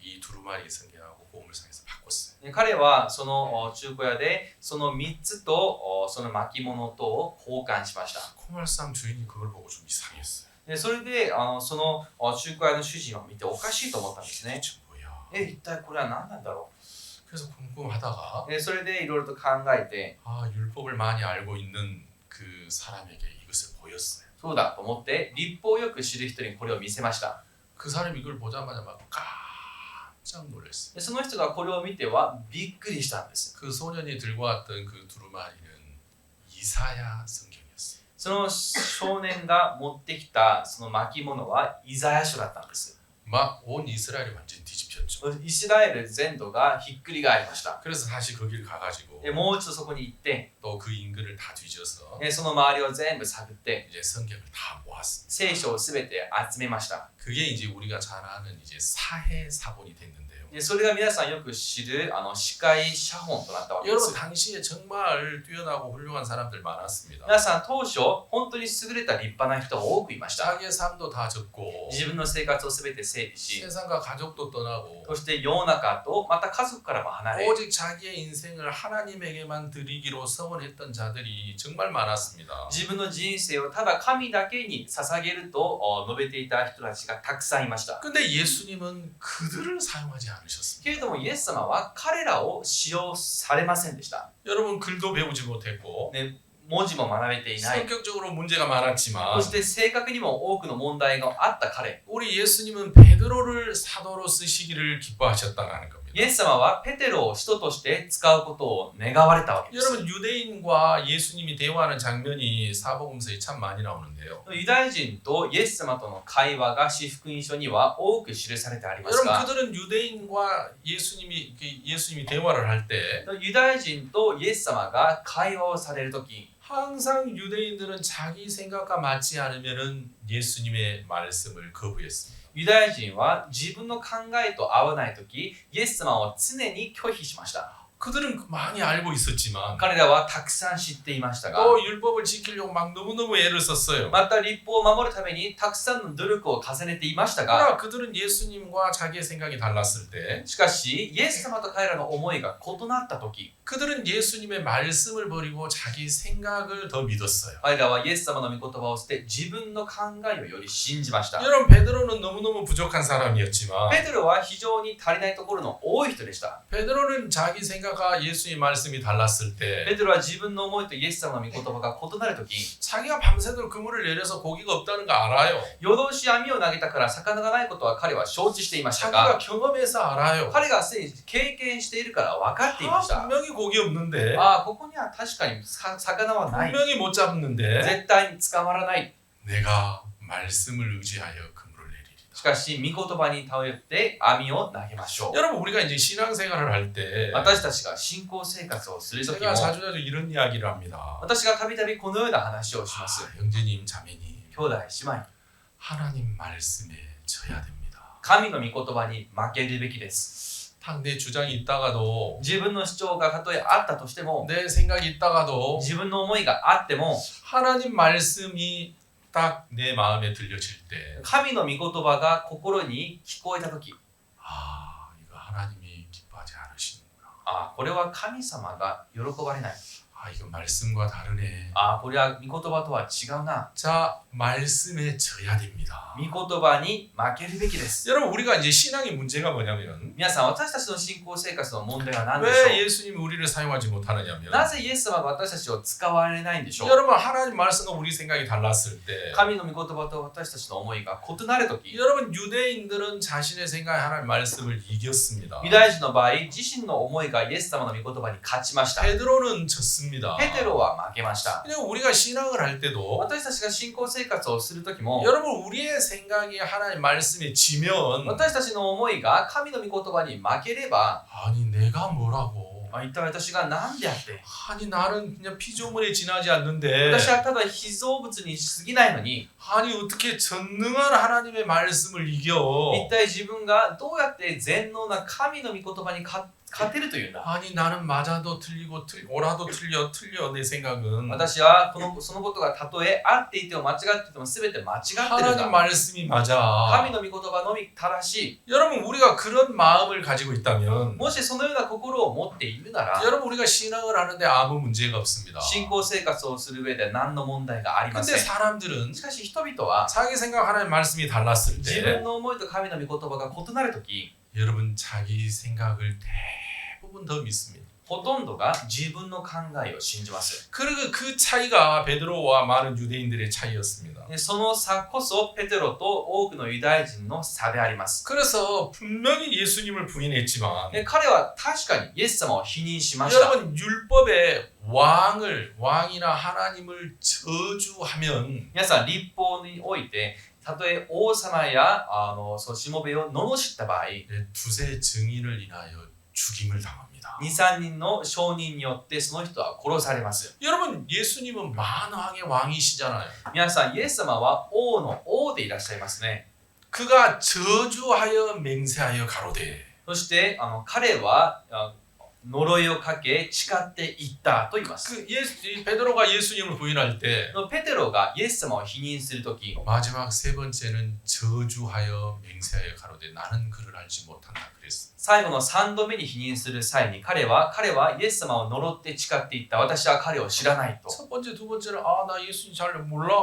Speaker 1: 이 두루마리 성경하고 고물상에서 바꿨어요.
Speaker 2: 彼はその中古屋でその3つとその巻物とを交換しました。
Speaker 1: 고물상 주인이 그걸 보고 좀 이상했어요.
Speaker 2: でそれでその中古屋の主人を見ておかしいと思ったんですね。
Speaker 1: 도대체 뭐야?
Speaker 2: 一体これは何なんだろ
Speaker 1: 그래서 궁금하다가
Speaker 2: う。それでいろいろと考えて、
Speaker 1: 율법을 많이 알고 있는 그 사람에게 이것을 보였어요.
Speaker 2: そうだと思って律法をよく知る人にこれを見せました。
Speaker 1: 그 사람이 이걸 보자마자 막 깜짝 놀랐어요.
Speaker 2: でその人がこれを見てはびっくりしたんです。
Speaker 1: 그 소년이 들고 왔던 그 두루마리는 이사야 성경이었어요.
Speaker 2: その少年が持ってきたその巻物はイザヤ書だったんです。
Speaker 1: 막 온 이스라엘이 완전히 뒤집혔죠.
Speaker 2: イスラエル全土がひっくり返りました。
Speaker 1: 그래서 다시 거기를 가가지고
Speaker 2: もう一度そこに行って、
Speaker 1: 또 그 인근을 다 뒤져서
Speaker 2: その周りを全部探って、
Speaker 1: 이제 성경을 다 모았습니다.
Speaker 2: 聖書をすべて集めました。
Speaker 1: 그게 이제 우리가 잘 아는 이제 사해 사본이 됐는데요.
Speaker 2: でそれが皆さんよく知る司会写本となったわけで
Speaker 1: 여러분
Speaker 2: す。
Speaker 1: 당시에 정말 뛰어나고 훌륭한 사람들 많았습니다.
Speaker 2: 皆さん当初本当に優れた立派な人が多くいました。
Speaker 1: 자기의 삶도 다 접고
Speaker 2: 自分の生活をすべて整理し、
Speaker 1: 세상과 가족도 떠나고
Speaker 2: そして世の中とまた家族からも離れ、
Speaker 1: 오직 자기의 인생을 하나님에게만 드리기로 서원했던 자들이 정말 많았습니다.
Speaker 2: 自分の人生をただ神だけに捧げると述べていた人たちがたくさんいました。
Speaker 1: 근데 예수님은 그들을 사용하지 않으셨습니다.
Speaker 2: けれどもイエス様は彼らを使用されませんでした。
Speaker 1: 여러분 글도 배우지 못했고
Speaker 2: ね、文字も学べていない。
Speaker 1: 성격적으로 문제가 많았지만
Speaker 2: そして正確にも多くの問題があった彼。
Speaker 1: 우리 예수님은 베드로를 사도로 쓰시기를 기뻐하셨다는 겁니다.
Speaker 2: イエス様はペテロを使徒として使うことを願われたわけです。
Speaker 1: 여러분 유대인과 예수님이 대화하는 장면이 사복음서에 참 많이 나오는데요.
Speaker 2: ユダヤ人とイエス様との会話が四福音書には多く記されてあります
Speaker 1: 여러분
Speaker 2: が、
Speaker 1: 그들은 유대인과 예수님이 대화를 할 때
Speaker 2: ユダヤ人とイエス様が会話をされるとき、
Speaker 1: 항상 유대인들은 자기 생각과 맞지 않으면은 예수님의 말씀을 거부했습니다.
Speaker 2: ユダヤ人は自分の考えと合わないとき、イエス様を常に拒否しました。
Speaker 1: 그들은 많이 알고 있었지만
Speaker 2: 彼らはたくさん知っていましたが、
Speaker 1: 또 율법을 지키려고 막 너무너무 애를 썼어요.
Speaker 2: また律法を守るためにたくさんの努力を重ねていましたが、
Speaker 1: 그러나 그들은 예수님과 자기의 생각이 달랐을 때
Speaker 2: しかしイエス様と彼らの思いが異なったとき、
Speaker 1: 그들은 예수님의 말씀을 버리고 자기 생각을 더 믿었어요.
Speaker 2: 彼らはイエス様の御言葉を捨て自分の考えをより信じました。
Speaker 1: 여러분 베드로는 너무너무 부족한 사람이었지만
Speaker 2: ペテロは非常に足りないところの多い人でした。
Speaker 1: 베드로는 자기 생각과 예수의 말씀이 달랐을 때
Speaker 2: ペテロは自分の思いとイエス様の御言葉が異なるとき、
Speaker 1: 자기가 밤새도록 그물을 내려서 고기가 없다는 거 알아요.
Speaker 2: 夜通し網を投げたから魚がないことは彼は承知していましたが、
Speaker 1: 자기가 경험해서 알아요.
Speaker 2: 彼がすでに経験しているから分かっていました。
Speaker 1: 분명히 고기 없는데
Speaker 2: ああ、ここには確かに魚はない。
Speaker 1: 분명히 못 잡는데
Speaker 2: 絶対に捕まらない。
Speaker 1: 내가 말씀을 의지하여 그물을 내리리다.
Speaker 2: しかし、御言葉に頼って網を投げましょう。
Speaker 1: 여러분 우리가 이제 신앙생활을 할 때
Speaker 2: 私たちが信仰生活をするときも
Speaker 1: 제가 、 자주자주 이런 이야기를 합니다.
Speaker 2: 私がたびたびこのような話をします。
Speaker 1: 형제님 자매님
Speaker 2: 兄弟、姉妹、
Speaker 1: 하나님 말씀에 져야 됩니다.
Speaker 2: 神の御言葉に負けるべきです。
Speaker 1: 내 주장이 있다가도
Speaker 2: 自分の主張がたとえあったとしても、
Speaker 1: 내 생각이 있다가도
Speaker 2: 自分の思いがあっても、
Speaker 1: 하나님 말씀이 딱 내 마음에 들려질 때
Speaker 2: 神の御言葉が心に聞こえたとき、
Speaker 1: 아, 이거 하나님이 기뻐하지 않으시는구나.
Speaker 2: ああ、これは神様が喜ばれない。
Speaker 1: 아, 이거 말씀과 다르네.
Speaker 2: ああ、これは御言葉とは違うな。
Speaker 1: 자, 말씀에 져야 됩니다.
Speaker 2: 御言葉に負けるべきです。
Speaker 1: 여러분 우리가 이제 신앙의 문제가 뭐냐면
Speaker 2: 皆さん、私たちの信仰生活の問題は何でしょ
Speaker 1: 왜 예수님이 우리를 사용하지
Speaker 2: う？
Speaker 1: 못하느냐면
Speaker 2: なぜイエス様が私たちを使われないんでしょう？
Speaker 1: 여러분 하나님 말씀과 우리 생각이 달랐을 때
Speaker 2: 神の御言葉と私たちの思いが異なるとき、
Speaker 1: 여러분 유대인들은 자신의 생각에 하나님 말씀을 이겼습니다.
Speaker 2: ユダヤ人の場合、自身の思いがイエス様の御言葉に勝ちました。
Speaker 1: 베드로는 졌습니다.
Speaker 2: ペテロは負けました。
Speaker 1: 그냥 우리가 신앙을 할 때도
Speaker 2: 私たちが信仰生活をするときも、
Speaker 1: 여러분 우리의 생각이 하나님 말씀에 지면
Speaker 2: 私たちの思いが神の御言葉に負ければ、
Speaker 1: 아니 내가 뭐라고
Speaker 2: 一体私が何であって、
Speaker 1: 아니 나는 그냥 피조물에 지나지 않는데
Speaker 2: 私はただ被造物に過ぎないのに、
Speaker 1: 아니 어떻게 전능한 하나님의 말씀을 이겨
Speaker 2: 一体自分がどうやって全能な神の御言葉に勝てるというんだ。
Speaker 1: 아니 나는 맞아도 틀리고 오라도 틀려 내 생각은
Speaker 2: 私はそのことがたとえ合っていても間違っていても全て間違ってるん
Speaker 1: 하나님
Speaker 2: だ。
Speaker 1: 말씀이 맞아
Speaker 2: 神の御言葉のみ正しい。
Speaker 1: 여러분 우리가 그런 마음을 가지고 있다면
Speaker 2: もしそのような心を持っているなら、
Speaker 1: 여러분 우리가 신앙을 하는데 아무 문제가 없습니다
Speaker 2: 信仰生活をする上で何の問題がありませ
Speaker 1: 근데
Speaker 2: ん。
Speaker 1: 사람들은
Speaker 2: しかし人々は
Speaker 1: 자기 생각 하나님 말씀이 달랐을
Speaker 2: 自
Speaker 1: 때
Speaker 2: 分の思いと神の御言葉が異なるとき、
Speaker 1: 여러분 자기 생각을 대부분 더 믿습니다
Speaker 2: ほとんどが自分の考えを信じます。
Speaker 1: 그리고 그 차이가 베드로와 많은 유대인들의 차이였습니다
Speaker 2: でその差こそペテロと多くのユダヤ人の差であります。
Speaker 1: 그래서 분명히 예수님을 부인했지만
Speaker 2: で彼は確かにイエス様を否認しました。
Speaker 1: 여러분 율법의 왕이나 하나님을 저주하면
Speaker 2: 皆さん、立法において、たとえ王様やそうしもべを罵った場合、
Speaker 1: 두세 증인을 인하여 죽임을 당합니다
Speaker 2: 2、3人の証人によってその人は殺されます。
Speaker 1: 여러분 예수님은 만왕의 왕이시잖아요
Speaker 2: 皆さん、イエス様は王の王でいらっしゃいますね。
Speaker 1: 그가 저주하여 맹세하여 가로되
Speaker 2: そして彼は呪いをかけ誓っていったと言います。
Speaker 1: 이 베드로가 예수님을 부인할 때
Speaker 2: ペテロがイエス様を否認するとき、
Speaker 1: 마지막 세 번째는 저주하여 맹세하여 가로되 나는 그를 알지 못한다 그랬어.
Speaker 2: 最後の3度目に否認する際に彼はイエス様を呪って誓っていった。私は彼を知らないと。
Speaker 1: 첫 번째, 두 번째는 나 예수님 잘 몰라.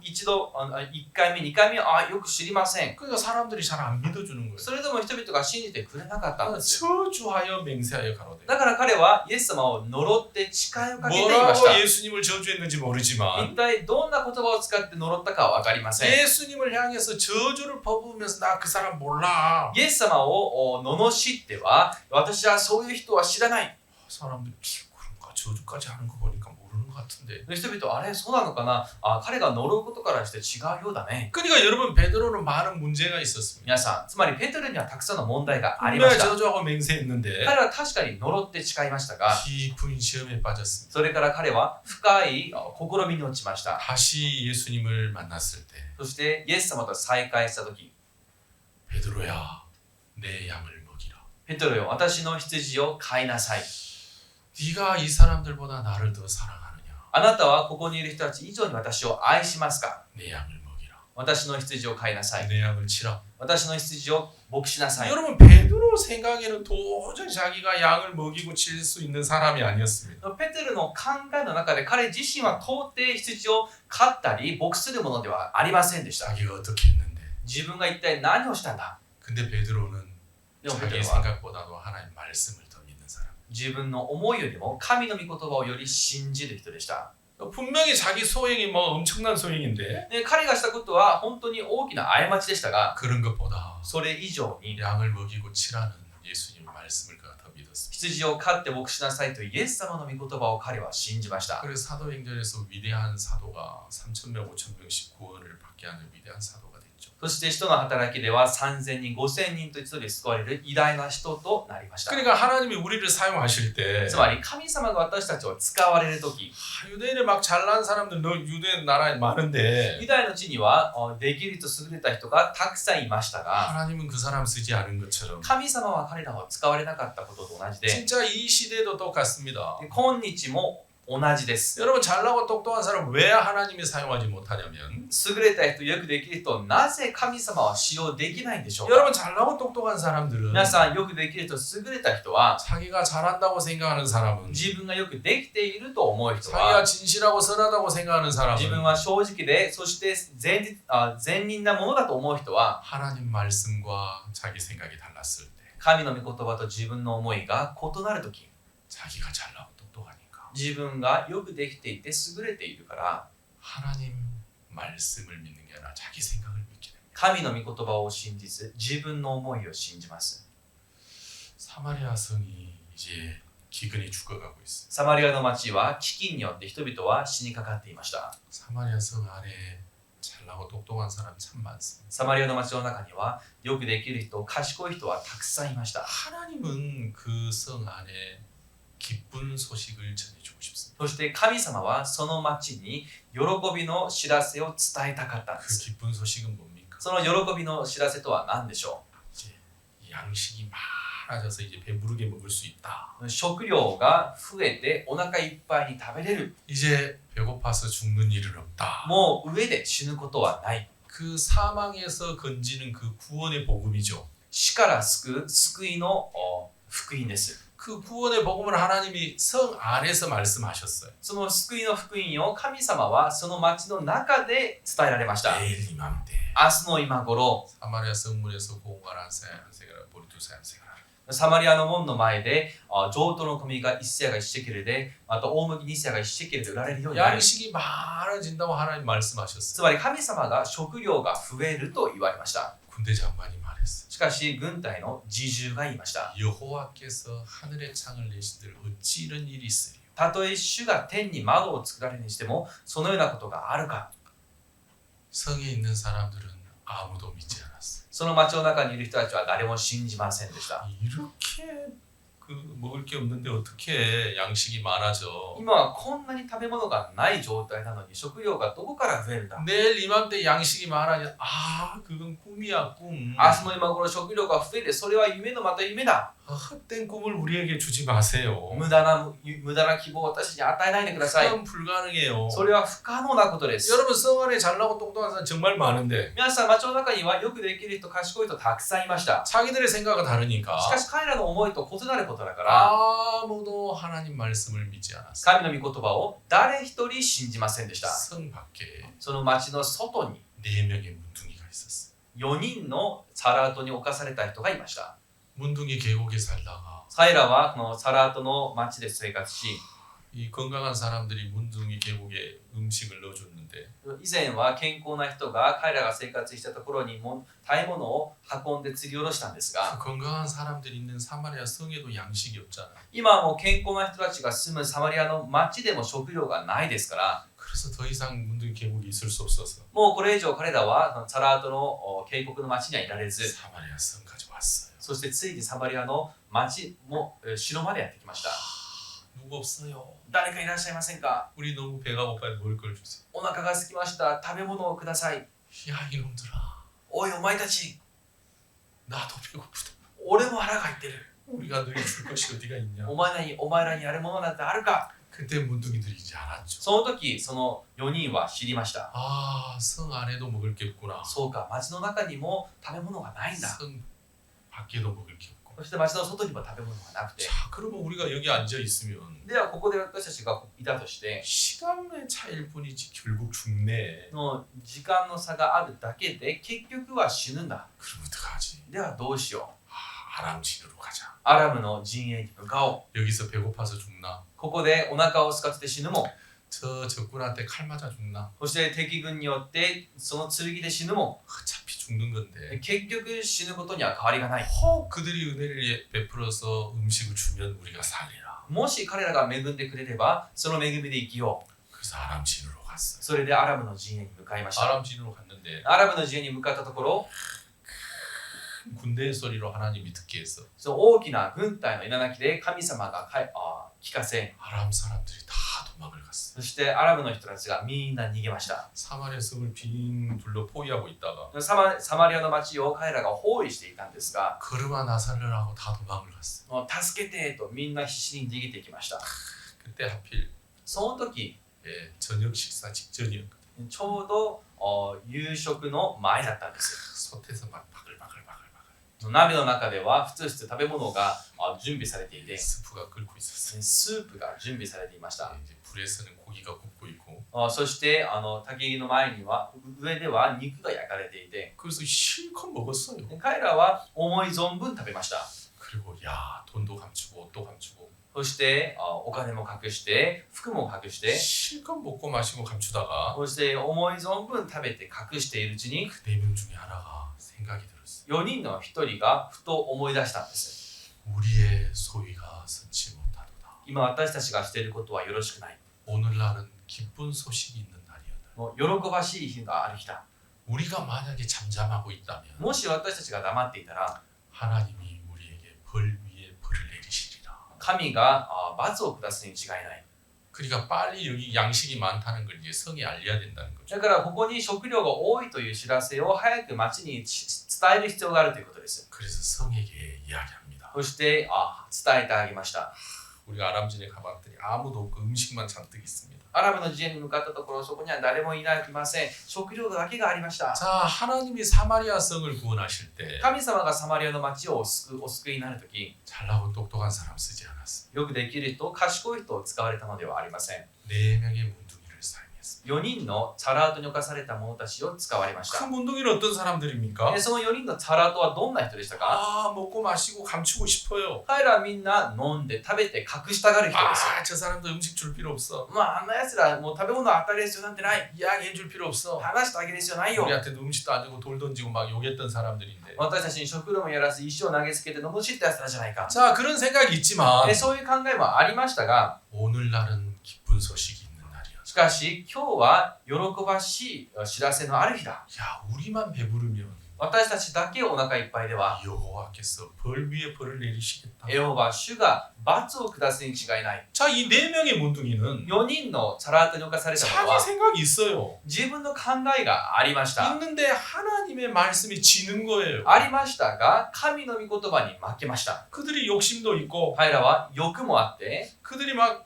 Speaker 2: 一度、1回目、2回目はよく知りません。
Speaker 1: 그러니까 사람들이 잘 안 믿어주는 거예요.
Speaker 2: それでも人々が信じてくれなかったんです。
Speaker 1: 저주하여 맹세하여 가로되.
Speaker 2: だから彼はイエス様を呪って誓いをかけていまし
Speaker 1: 뭐라고
Speaker 2: た。
Speaker 1: 예수님을 저주했는지 모르지만
Speaker 2: 一体どんな言葉を使って呪ったかは分かりません。
Speaker 1: 예수님을 향해서 저주를 퍼부으면서 나 그 사람 몰라.
Speaker 2: イエス様を罵っては、私はそういう人は知らない。
Speaker 1: 사람들이 그런가 저주까지 하는 거 보니까 모르는 것 같은데.
Speaker 2: 人々、あれそうなのかな、彼が呪うことからして違うようだね。
Speaker 1: 그러니까 여러분 베드로는 많은 문제가 있었습니다.
Speaker 2: 皆さん、つまりペテロにはたくさんの問題がありま
Speaker 1: 분명히
Speaker 2: した。
Speaker 1: 저주하고 맹세했는데
Speaker 2: 彼は確かに呪って誓いましたが、
Speaker 1: 깊은 시험에 빠졌습니다.
Speaker 2: それから彼は深い試みに落ちました。
Speaker 1: 다시 예수님을 만났을 때
Speaker 2: そしてイエス様と再会したとき、
Speaker 1: 베드로야 내 양을 먹이라.
Speaker 2: ペテロよ、私の羊を飼いなさい。
Speaker 1: 네가 이 사람들보다 나를 더 사랑하느냐.
Speaker 2: あなたはここにいる人たち以上に私を愛しますか？
Speaker 1: 내 양을 먹이라.
Speaker 2: 私の羊を飼いなさい。
Speaker 1: 내 양을 치라.
Speaker 2: 私の羊を牧しなさい。
Speaker 1: 여러분 베드로 생각에는 도저히 자기가 양을 먹이고 칠 수 있는 사람이 아니었습니다.
Speaker 2: ペテロの考えの中で彼自身は到底羊を飼ったり牧するものではありませんでした。
Speaker 1: 자기가 어떻게 했는데.
Speaker 2: 自分が一体何をしたんだ。
Speaker 1: 근데 베드로는
Speaker 2: でもペテ
Speaker 1: 자기
Speaker 2: ロは
Speaker 1: 생각보다도 하나님 말씀을 더 믿는 사람.
Speaker 2: 自分の思いよりも神の御言葉をより信じる人でした。
Speaker 1: 분명히 자기 소행이 뭐 엄청난 소행인데
Speaker 2: で彼がしたことは本当に大きな過ちでしたが、
Speaker 1: 그런 것보다
Speaker 2: それ以上に
Speaker 1: 양을 먹이고 치라는 예수님의 말씀을 그가 더 믿었습니다.
Speaker 2: 羊を飼って牧しなさいとイエス様の御言葉を彼は信じました。
Speaker 1: 그래서 사도행전에서 위대한 사도가 3,000명, 5,000명씩 구원을 받게 하는 위대한 사도가 됐죠.
Speaker 2: そして使徒の働きでは3000人、5000人と一度で救われる偉大な人となりました。
Speaker 1: 그러니까 하나님이 우리를 사용하실 때
Speaker 2: つまり神様が私たちを使われるとき、
Speaker 1: 유대인에 막 잘난 사람들 너 유대 나라에 많은데
Speaker 2: ユダヤの地にはできると優れた人がたくさんいましたが、
Speaker 1: 하나님은 그 사람 쓰지 않은 것처럼
Speaker 2: 神様は彼らを使われなかったことと同じで、
Speaker 1: 진짜 이 시대도 똑같습니다.
Speaker 2: 今日も同じです。
Speaker 1: 여러분 잘나고 똑똑한 사람 왜 하나님이 사용하지 못하냐면
Speaker 2: 優れた人、よくできる人をなぜ神様は使用できないんでしょうか。
Speaker 1: 여러분 잘나고 똑똑한 사람들은
Speaker 2: 皆さん、よくできる人、優れた人は
Speaker 1: 자기가 잘한다고 생각하는 사람은
Speaker 2: 自分がよくできていると思う人
Speaker 1: 자기가
Speaker 2: は
Speaker 1: 진실하고 선하다고 생각하는
Speaker 2: 自分
Speaker 1: 사람은
Speaker 2: は正直で、そして善人なものだと思う人は
Speaker 1: 하나님 말씀과 자기 생각이 달랐을 때
Speaker 2: 神の御言葉と自分の思いが異なるとき、
Speaker 1: 자기가 잘나고 똑똑하니까
Speaker 2: 自分がよくできていて優れているから
Speaker 1: 하나님 말씀을 믿는 게 아니라 자기 생각을 믿게 됩니다.
Speaker 2: 神の御言葉を信じず自分の思いを信じます。
Speaker 1: 사마리아 성이 이제 기근에 죽어가고 있어요.
Speaker 2: サマリアの町は飢饉によって人々は死にかかっていました。
Speaker 1: 사마리아 성 안에 잘나고 똑똑한 사람 참 많습니다.
Speaker 2: サマリアの町の中にはよくできる人、賢い人はたくさんいました。
Speaker 1: 하나님은 그 성 안에 기쁜 소식을 전해주고 싶습니다.
Speaker 2: そして神様はその町に喜びの知らせを伝えたかったんで
Speaker 1: 그
Speaker 2: す。
Speaker 1: 기쁜 소식은 뭡니까?
Speaker 2: その喜びの知らせとは何でしょ
Speaker 1: 이제 양식이 많아져서 이제 배부르게 먹을 수 있다.
Speaker 2: う。食料が増えてお腹いっぱいに食べれる。
Speaker 1: 이제 배고파서 죽는 일은 없다.
Speaker 2: もう上で死ぬことはない。
Speaker 1: 그 사망에서 건지는 그 구원의 복음이죠.
Speaker 2: 死から救う救いの福音です。
Speaker 1: 그 구원의 복음을 하나님이 성 안에서 말씀하셨어요.
Speaker 2: その救いの福音を神様はその町の中で伝えられました。
Speaker 1: 내일 이맘때
Speaker 2: 明日の今頃、
Speaker 1: 사마리아 성문에서 공활 한 세가 보리 두 세가
Speaker 2: サマリアの門の前で上等の小麦が1セアが1シェケルで、また大麦2セアが1シェケルで売られるようになる。
Speaker 1: 양식이 많아진다고 하나님 말씀하셨어요.
Speaker 2: つまり神様が食料が増えると言われました。
Speaker 1: 군대 장관이 말했어요.
Speaker 2: しかし軍隊の侍従が言いました。
Speaker 1: 여호와께서 하늘의 창을 내신들 어찌 이런 일이 있으리요.
Speaker 2: たとえ主が天に窓を作られるにしてもそのようなことがあるか。
Speaker 1: 성에 있는 사람들은 아무도 믿지 않았어요.
Speaker 2: その町の中にいる人たちは誰も信じませんでした。
Speaker 1: 이렇게 그 먹을 게 없는데 어떻게 양식이 많아져?
Speaker 2: 今はこんなに食べ物がない状態なのに食料がどこから増えるんだ
Speaker 1: 내일 이맘때 양식이 많아져. 아, 그건 꿈이야, 꿈.
Speaker 2: 明日の今頃食料が増えてそれは夢のまた夢だ
Speaker 1: 아, 헛된 꿈을 우리에게 주지 마세요.
Speaker 2: 無駄な希望を私に与えないでください
Speaker 1: 그건 불가능해요.
Speaker 2: それは不可能なことです
Speaker 1: 여러분 성 안에 잘나고 똑똑한 사람 정말 많은데
Speaker 2: 皆さん町の中にはよくできる人賢い人たくさんいました
Speaker 1: 자기들의 생각은 다르니까
Speaker 2: しかし彼らの思いと異なることだから
Speaker 1: 아무도 하나님 말씀을 믿지 않았어요.
Speaker 2: 神の御言葉を誰一人信じませんでした
Speaker 1: 성 밖에
Speaker 2: その町の外に
Speaker 1: 4명의 문둥이가 있었어요.
Speaker 2: 4人のサラートに侵された人がいました
Speaker 1: 문둥이 계곡에 살다가
Speaker 2: 彼らはこのサラートの町で生活し
Speaker 1: 이 건강한 사람들이 문둥이 계곡에 음식을 넣어줬는데
Speaker 2: 以前は健康な人が彼らが生活したところにも食べ物を運んで釣り下ろしたんですが
Speaker 1: 그 건강한 사람들이 있는 사마리아 성에도 양식이 없잖아요.
Speaker 2: 今はもう健康な人たちが住むサマリアの町でも食料がないですから
Speaker 1: 그래서 더 이상 문둥이 계곡이 있을 수 없어서
Speaker 2: もうこれ以上彼らはサラートの渓谷の町にはいられず
Speaker 1: 사마리아 성까지 왔어요.
Speaker 2: そしてついにサマリアの町も城までやってきました
Speaker 1: 누구 없어요.
Speaker 2: 誰かいらっしゃいませんか
Speaker 1: 우리 너무 배가 고파요. 먹을 걸 주세요.
Speaker 2: お腹が空きました食べ物をください
Speaker 1: 야 이놈들아,
Speaker 2: おいお前たち
Speaker 1: 나도 배고프다.
Speaker 2: 俺も腹が減ってる
Speaker 1: 우리가 너희 줄 것이 어디가 있냐.
Speaker 2: お前らにやるものなんてあるか
Speaker 1: 그때 문둥이들이 이제 알았죠.
Speaker 2: その時その4人は知りました
Speaker 1: 아, 성 안에도 먹을 게 없구나.
Speaker 2: そうか町の中にも食べ物がないんだ
Speaker 1: 성 밖에도 먹을 게 없고.
Speaker 2: そして町の外にも食べ物がなくて
Speaker 1: 자, 그러면 우리가 여기 앉아 있으면
Speaker 2: ではここで私たちがいたとして
Speaker 1: 시간의 차이일 뿐이지 결국 죽네.
Speaker 2: の時間の差があるだけで結局は死ぬんだ
Speaker 1: 그럼 어떡하지?
Speaker 2: ではどうしよう
Speaker 1: 아, 아람 진으로 가자.
Speaker 2: アラムの陣営に向かおう
Speaker 1: 여기서 배고파서 죽나?
Speaker 2: ここでお腹を空かせて死ぬも
Speaker 1: 저 적군한테 칼 맞아 죽나?
Speaker 2: そして敵軍によってその剣で死ぬも
Speaker 1: 어차피 죽는 건데.
Speaker 2: 結局死ぬことには変わりがない
Speaker 1: 혹 그들이 은혜를 베풀어서 음식을 주면 우리가 살리라.
Speaker 2: もし彼らが恵んでくれればその恵みで生きよう
Speaker 1: 그래서 아람 진으로 갔어요.
Speaker 2: それでアラムの陣営に向かいました
Speaker 1: 아람 진으로 갔는데
Speaker 2: アラムの陣営に向かったところ
Speaker 1: 군대의 소리로 하나님이 듣게 했어.
Speaker 2: その大きな軍隊の稲鳴きで神様が聞かせ
Speaker 1: 아람 사람들이 다 도망을 갔어요.
Speaker 2: そしてアラムの人たちがみんな逃げました
Speaker 1: 사마리아 성을 빙 둘러 포위하고 있다가
Speaker 2: サマリアの町を彼らが包囲していたんですが
Speaker 1: 그르마 나살르라고 다 도망을 갔어요.
Speaker 2: もう助けてとみんな必死に逃げていきました
Speaker 1: 그때 하필
Speaker 2: その時
Speaker 1: 예, 저녁 식사 직전이었거든요.
Speaker 2: ちょうど夕食の前だったんです
Speaker 1: 솥에서 막 바글바글바글바글
Speaker 2: 鍋の中ではふつふつ食べ物が準備されていて
Speaker 1: 스프가 끓고 있었어요.
Speaker 2: スープが準備されていました
Speaker 1: 예, 이제 불에서는 고기가 굽고 있고
Speaker 2: そして焚き火の前には上では肉が焼かれていて
Speaker 1: 그래서 실컷 먹었어요.
Speaker 2: 彼らは思い存分食べました
Speaker 1: 그리고 야 돈도 감추고 옷도 감추고
Speaker 2: そしてお金も隠して服も隠して
Speaker 1: 실컷 먹고 마시고 감추다가
Speaker 2: そして思い存分食べて隠しているうちに
Speaker 1: 그 4명 중에 하나가 생각이 들었어요.
Speaker 2: 4人の1人がふと思い出したんです
Speaker 1: 우리의 소위가 선치 못하도다.
Speaker 2: 今私たちがしていることはよろしくない
Speaker 1: 오늘날은 기쁜 소식이 있는 날이었다.
Speaker 2: もう喜ばしい日がある日だ
Speaker 1: 우리가 만약에 잠잠하고 있다면
Speaker 2: もし私たちが黙っていたら
Speaker 1: 하나님이 우리에게 벌 위에 벌을 내리시리라.
Speaker 2: 神が罰を下すに違いない
Speaker 1: 그러니까 빨리 여기 양식이 많다는 걸 이제 성에 알려야 된다는 거죠.
Speaker 2: だからここに食料が多いという知らせを早く町に伝える必要があるということです
Speaker 1: 그래서 성에게 이야기합니다.
Speaker 2: そして伝えてあげました
Speaker 1: 우리가 아람진에 가봤더니 아무도 없고 음식만 잔뜩 있습니다.
Speaker 2: アラブの陣営に向かったところそこには誰もいません食料だけがありました
Speaker 1: 자, 하나님이 사마리아 성을 구원하실 때
Speaker 2: 神様がサマリアの町をお救いになるとき
Speaker 1: 잘나고 똑똑한 사람 쓰지 않았어.
Speaker 2: よくできる人賢い人を使われたのではありません
Speaker 1: 4명의 문둥이를 사용했습니다.
Speaker 2: 4人のサラートに侵された者たちを使われまし
Speaker 1: 그
Speaker 2: た
Speaker 1: 문둥이는 어떤 사람들입니까?
Speaker 2: でその4人のサラートはどんな人でしたか
Speaker 1: 아, 먹고 마시고 감추고 싶어요.
Speaker 2: 彼らはみんな飲んで食べて隠したがる人ですよ
Speaker 1: 아, 저 사람도 음식 줄 필요 없어.
Speaker 2: まああんな奴らもう食べ物与える必要なんてない
Speaker 1: 이야기해 줄 필요 없어.
Speaker 2: 話してあげる必要ないよ
Speaker 1: 우리한테도 음식도 안 주고 돌 던지고 막 욕했던 사람들인데.
Speaker 2: 私たちに食料もやらず石を投げつけて罵った奴らじゃないか
Speaker 1: 자, 그런 생각이 있지만
Speaker 2: そういう考えもありましたが
Speaker 1: 오늘날은 기쁜 소식이 있는 날이야.
Speaker 2: しかし今日は喜ばしい知らせのある日だ
Speaker 1: 야, 우리만 배부르면
Speaker 2: 私たちだけお腹いっぱいでは
Speaker 1: 여호와께서 벌 위에 벌을 내리시겠다.
Speaker 2: エホバ主が罰を下すに違いない
Speaker 1: 자, 이 네 명의 문둥이는
Speaker 2: 4人のサラートに侵された者
Speaker 1: 자기
Speaker 2: は
Speaker 1: 생각이 있어요.
Speaker 2: 自分の考えがありました
Speaker 1: 있는데 하나님의 말씀이 지는 거예요.
Speaker 2: ありましたが神の御言葉に負けました
Speaker 1: 그들이 욕심도 있고
Speaker 2: 彼らは欲もあって
Speaker 1: 그들이 막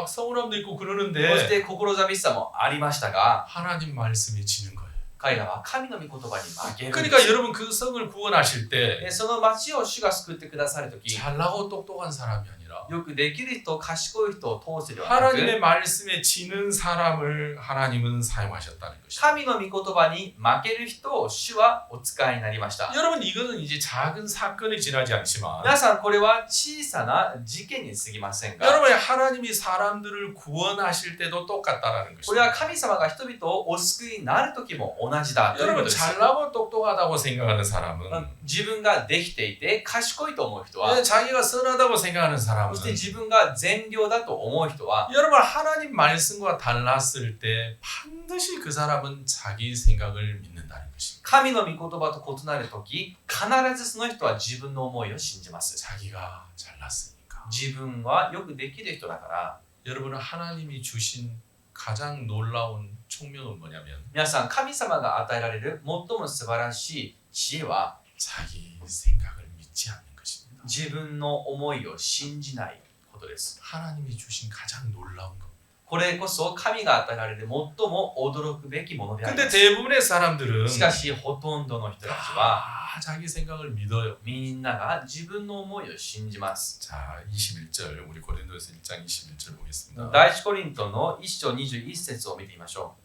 Speaker 1: 서운함도 있고
Speaker 2: そし
Speaker 1: 그러는데
Speaker 2: て心寂しさもありましたが
Speaker 1: 하나님 말씀이 지는 거예요.
Speaker 2: 彼らは神の御言葉に負けるんで
Speaker 1: 그러니까
Speaker 2: す
Speaker 1: 여러분 그 성을 구원하실 때
Speaker 2: でその町を主が救ってくださるとき
Speaker 1: 잘나고 똑똑한 사람이 아니라
Speaker 2: よくできる人賢い人を通すではなく
Speaker 1: 하나님의 말씀에 지는 사람을 하나님은 사용하셨다는 것이죠.
Speaker 2: 神の御言葉に負ける人を主はお使いになりました
Speaker 1: 여러분 이거는 이제 작은 사건에 지나지 않지만
Speaker 2: 皆さんこれは小さな事件に過ぎませんが
Speaker 1: 여러분 하나님이 사람들을 구원하실 때도 똑같다라는
Speaker 2: これは
Speaker 1: 것입니다.
Speaker 2: 神様が人々をお救いになる時も同じだというこ
Speaker 1: 여러분
Speaker 2: とです
Speaker 1: 잘나고 똑똑하다고 생각하는 사람은
Speaker 2: 自分ができていて賢いと思う人は
Speaker 1: 자기가 선하다고 생각하는
Speaker 2: そ
Speaker 1: 사람은
Speaker 2: して自分が善良だと思う人は
Speaker 1: 여러분 하나님 말씀과 달랐을 때 반드시 그 사람은 자기 생각을 믿는다는 것입니다.
Speaker 2: 神の御言葉と異なる時必ずその人は自分の思いを信じます
Speaker 1: 자기가 잘났으니까.
Speaker 2: 自分はよくできる人だから
Speaker 1: 여러분은 하나님이 주신 가장 놀라운 총명은 뭐냐면
Speaker 2: 皆さん神様が与えられる最も素晴らしい知恵は
Speaker 1: 자기 생각을 믿지 않는 것입니다.
Speaker 2: 自分の思いを信じないことです
Speaker 1: 하나님이 주신 가장 놀라운 것.
Speaker 2: これこそ神が与えられる最も驚くべきものであり
Speaker 1: 근데
Speaker 2: ます
Speaker 1: 대부분의 사람들은
Speaker 2: しかしほとんどの人たちは
Speaker 1: 다 자기 생각을 믿어요.
Speaker 2: みんなが自分の思いを信じます
Speaker 1: 자, 21절 우리 고린도에서 1장 21절 보겠습니다.
Speaker 2: 第一コリントの1章21節を見てみましょ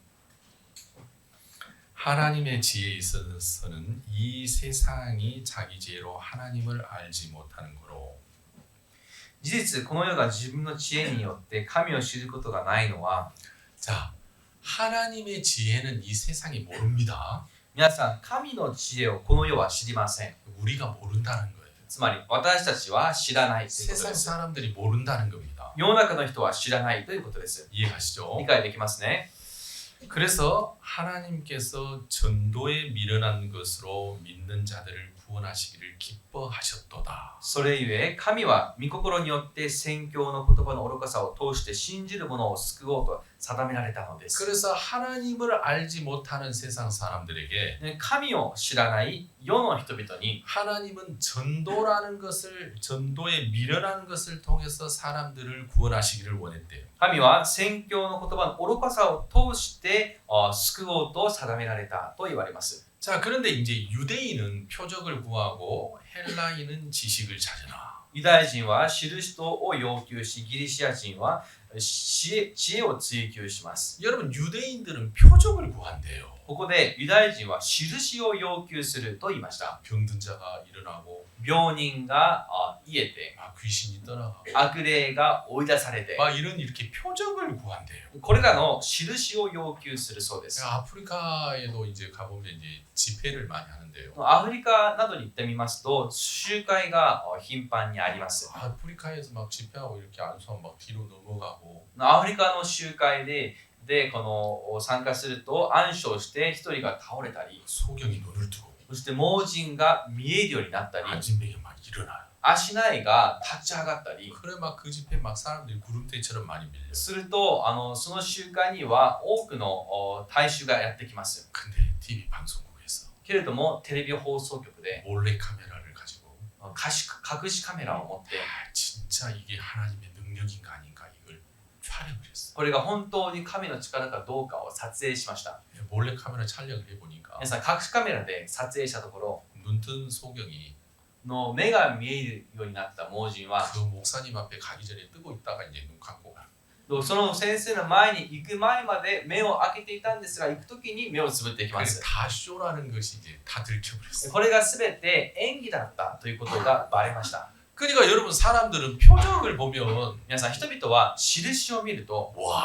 Speaker 1: 하나님의 지혜에 있어서는 이 세상이 자기 지혜로 하나님을 알지 못하는 거로
Speaker 2: う事実この世が自分の知恵によって神を知ることがないのは
Speaker 1: 자, 하나님의 지혜는 이 세상이 모릅니다.
Speaker 2: 皆さん神の知恵をこの世は知りません
Speaker 1: 우리가 모른다는 거예요.
Speaker 2: つまり私たちは知らないということ
Speaker 1: 세상
Speaker 2: です
Speaker 1: 사람들이 모른다는 겁니다.
Speaker 2: 世の中の人は知らないということです
Speaker 1: 이해가시죠?
Speaker 2: 理解できますね
Speaker 1: 그래서 하나님께서 전도에 미련한 것으로 믿는 자들을 구원하시기를 기뻐하셨도다.
Speaker 2: それゆえ神は御心によって宣教の言葉の愚かさを通して信じる者を救おうと定められたのです
Speaker 1: 그래서 하나님을 알지 못하는 세상 사람들에게
Speaker 2: ね神を知らない世の人々に
Speaker 1: 하나님은 전도라는 것을 전도에 미련한 것을 통해서 사람들을 구원하시기를 원했대요.
Speaker 2: 神は宣教の言葉の愚かさを通して救おうと定められたと言われます
Speaker 1: 자, 그런데 이제 유대인은 표적을 구하고 헬라인은 지식을 찾으나
Speaker 2: ユダヤ人は知る人を要求しギリシア人は知恵を追求します
Speaker 1: 여러분 유대인들은 표적을 구한대요.
Speaker 2: ここでユダヤ人は印を要求すると言いました
Speaker 1: 병든 자가 일어나고
Speaker 2: 病人が癒えて
Speaker 1: 막 귀신이 떠나가고
Speaker 2: 悪霊が追い出されて
Speaker 1: 막 이렇게 표적을 구한대요.
Speaker 2: これらの印を要求するそうです
Speaker 1: 아프리카에도 이제 가보면 이제 집회를 많이 하는데요.
Speaker 2: アフリカなどに行ってみますと集会が頻繁にあります
Speaker 1: 아프리카에서 막 집회하고 이렇게 안수하면 막 뒤로 넘어가고
Speaker 2: アフリカの集会でこの参加すると暗唱して一人が倒れたり
Speaker 1: 소경이 눈을 뜨고
Speaker 2: そして盲人が見えるようになったり
Speaker 1: 안진뱅이 막 일어나요.
Speaker 2: 足ないが立ち上がったり
Speaker 1: 그래 막 그 집회 막 사람들이 구름대처럼 많이 밀려요.
Speaker 2: するとその集会には多くの大衆がやってきます
Speaker 1: 근데 TV 방송국에서
Speaker 2: けれどもテレビ放送局で
Speaker 1: 몰래 카메라를 가지고
Speaker 2: 隠しカメラを持って
Speaker 1: 진짜 이게 하나님의 능력인가 아닌가 이걸 촬영을 했어.
Speaker 2: これが本当に神の力かどうかを撮影しました
Speaker 1: 몰래 카메라 촬영을 해보니까
Speaker 2: 皆さん隠しカメラで撮影したところ
Speaker 1: 눈뜬 소경이
Speaker 2: の目が見えるようになった盲人は
Speaker 1: 그 목사님 앞에 가기 전에 뜨고 있다가 이제 눈 감고 가.
Speaker 2: その先生の前に行く前まで目を開けていたんですが行く時に目をつぶっていきま
Speaker 1: 그래서
Speaker 2: す
Speaker 1: 다 쇼라는 것이 이제 다 들켜버렸어.
Speaker 2: これが全て演技だったということがバレました
Speaker 1: 그러니까 여러분 사람들은 표적을 보면
Speaker 2: 皆さん人々は印を見ると
Speaker 1: 와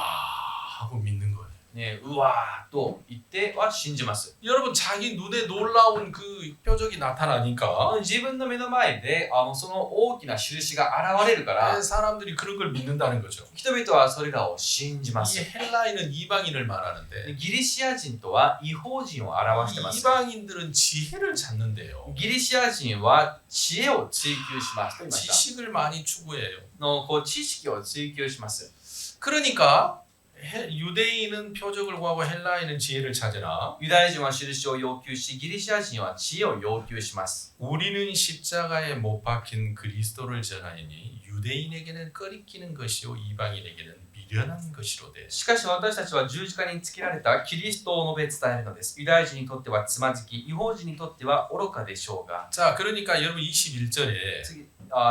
Speaker 1: 하고 믿는 거예요.
Speaker 2: ね、うわーと言っては信じます。
Speaker 1: 여러분 자기 눈에 놀라운 그 표적이 나타나니까
Speaker 2: 自分の目の前でその大きな印が現れるから
Speaker 1: 사람들이 그런 걸 믿는다는 거죠.
Speaker 2: 人々はそれらを信じま
Speaker 1: 이
Speaker 2: す。
Speaker 1: 헬라인은 이방인을 말하는데
Speaker 2: ギリシア人とは異邦人を表しています。
Speaker 1: 이방인들은 지혜를 찾는데요.
Speaker 2: ギリシア人は知恵を追求しますと言いました。
Speaker 1: 지식을 많이 추구해요.
Speaker 2: こう知識を追求します。
Speaker 1: 그러니까 유대인은 표적을 구하고 헬라인은 지혜를 찾으나
Speaker 2: ユダヤ人は印を要求し、ギリシア人は知恵を要求します。
Speaker 1: 우리는 십자가에 못 박힌 그리스도를 전하니 유대인에게는 꺼리끼는 것이요 이방인에게는 미련한 것이로 돼.
Speaker 2: しかし私たちは十字架につけられたキリストを述べ伝えるのです。ユダヤ人にとってはつまずき、異邦人にとっては愚かでしょうが。
Speaker 1: 자, 그러니까 여러분 21절에
Speaker 2: 次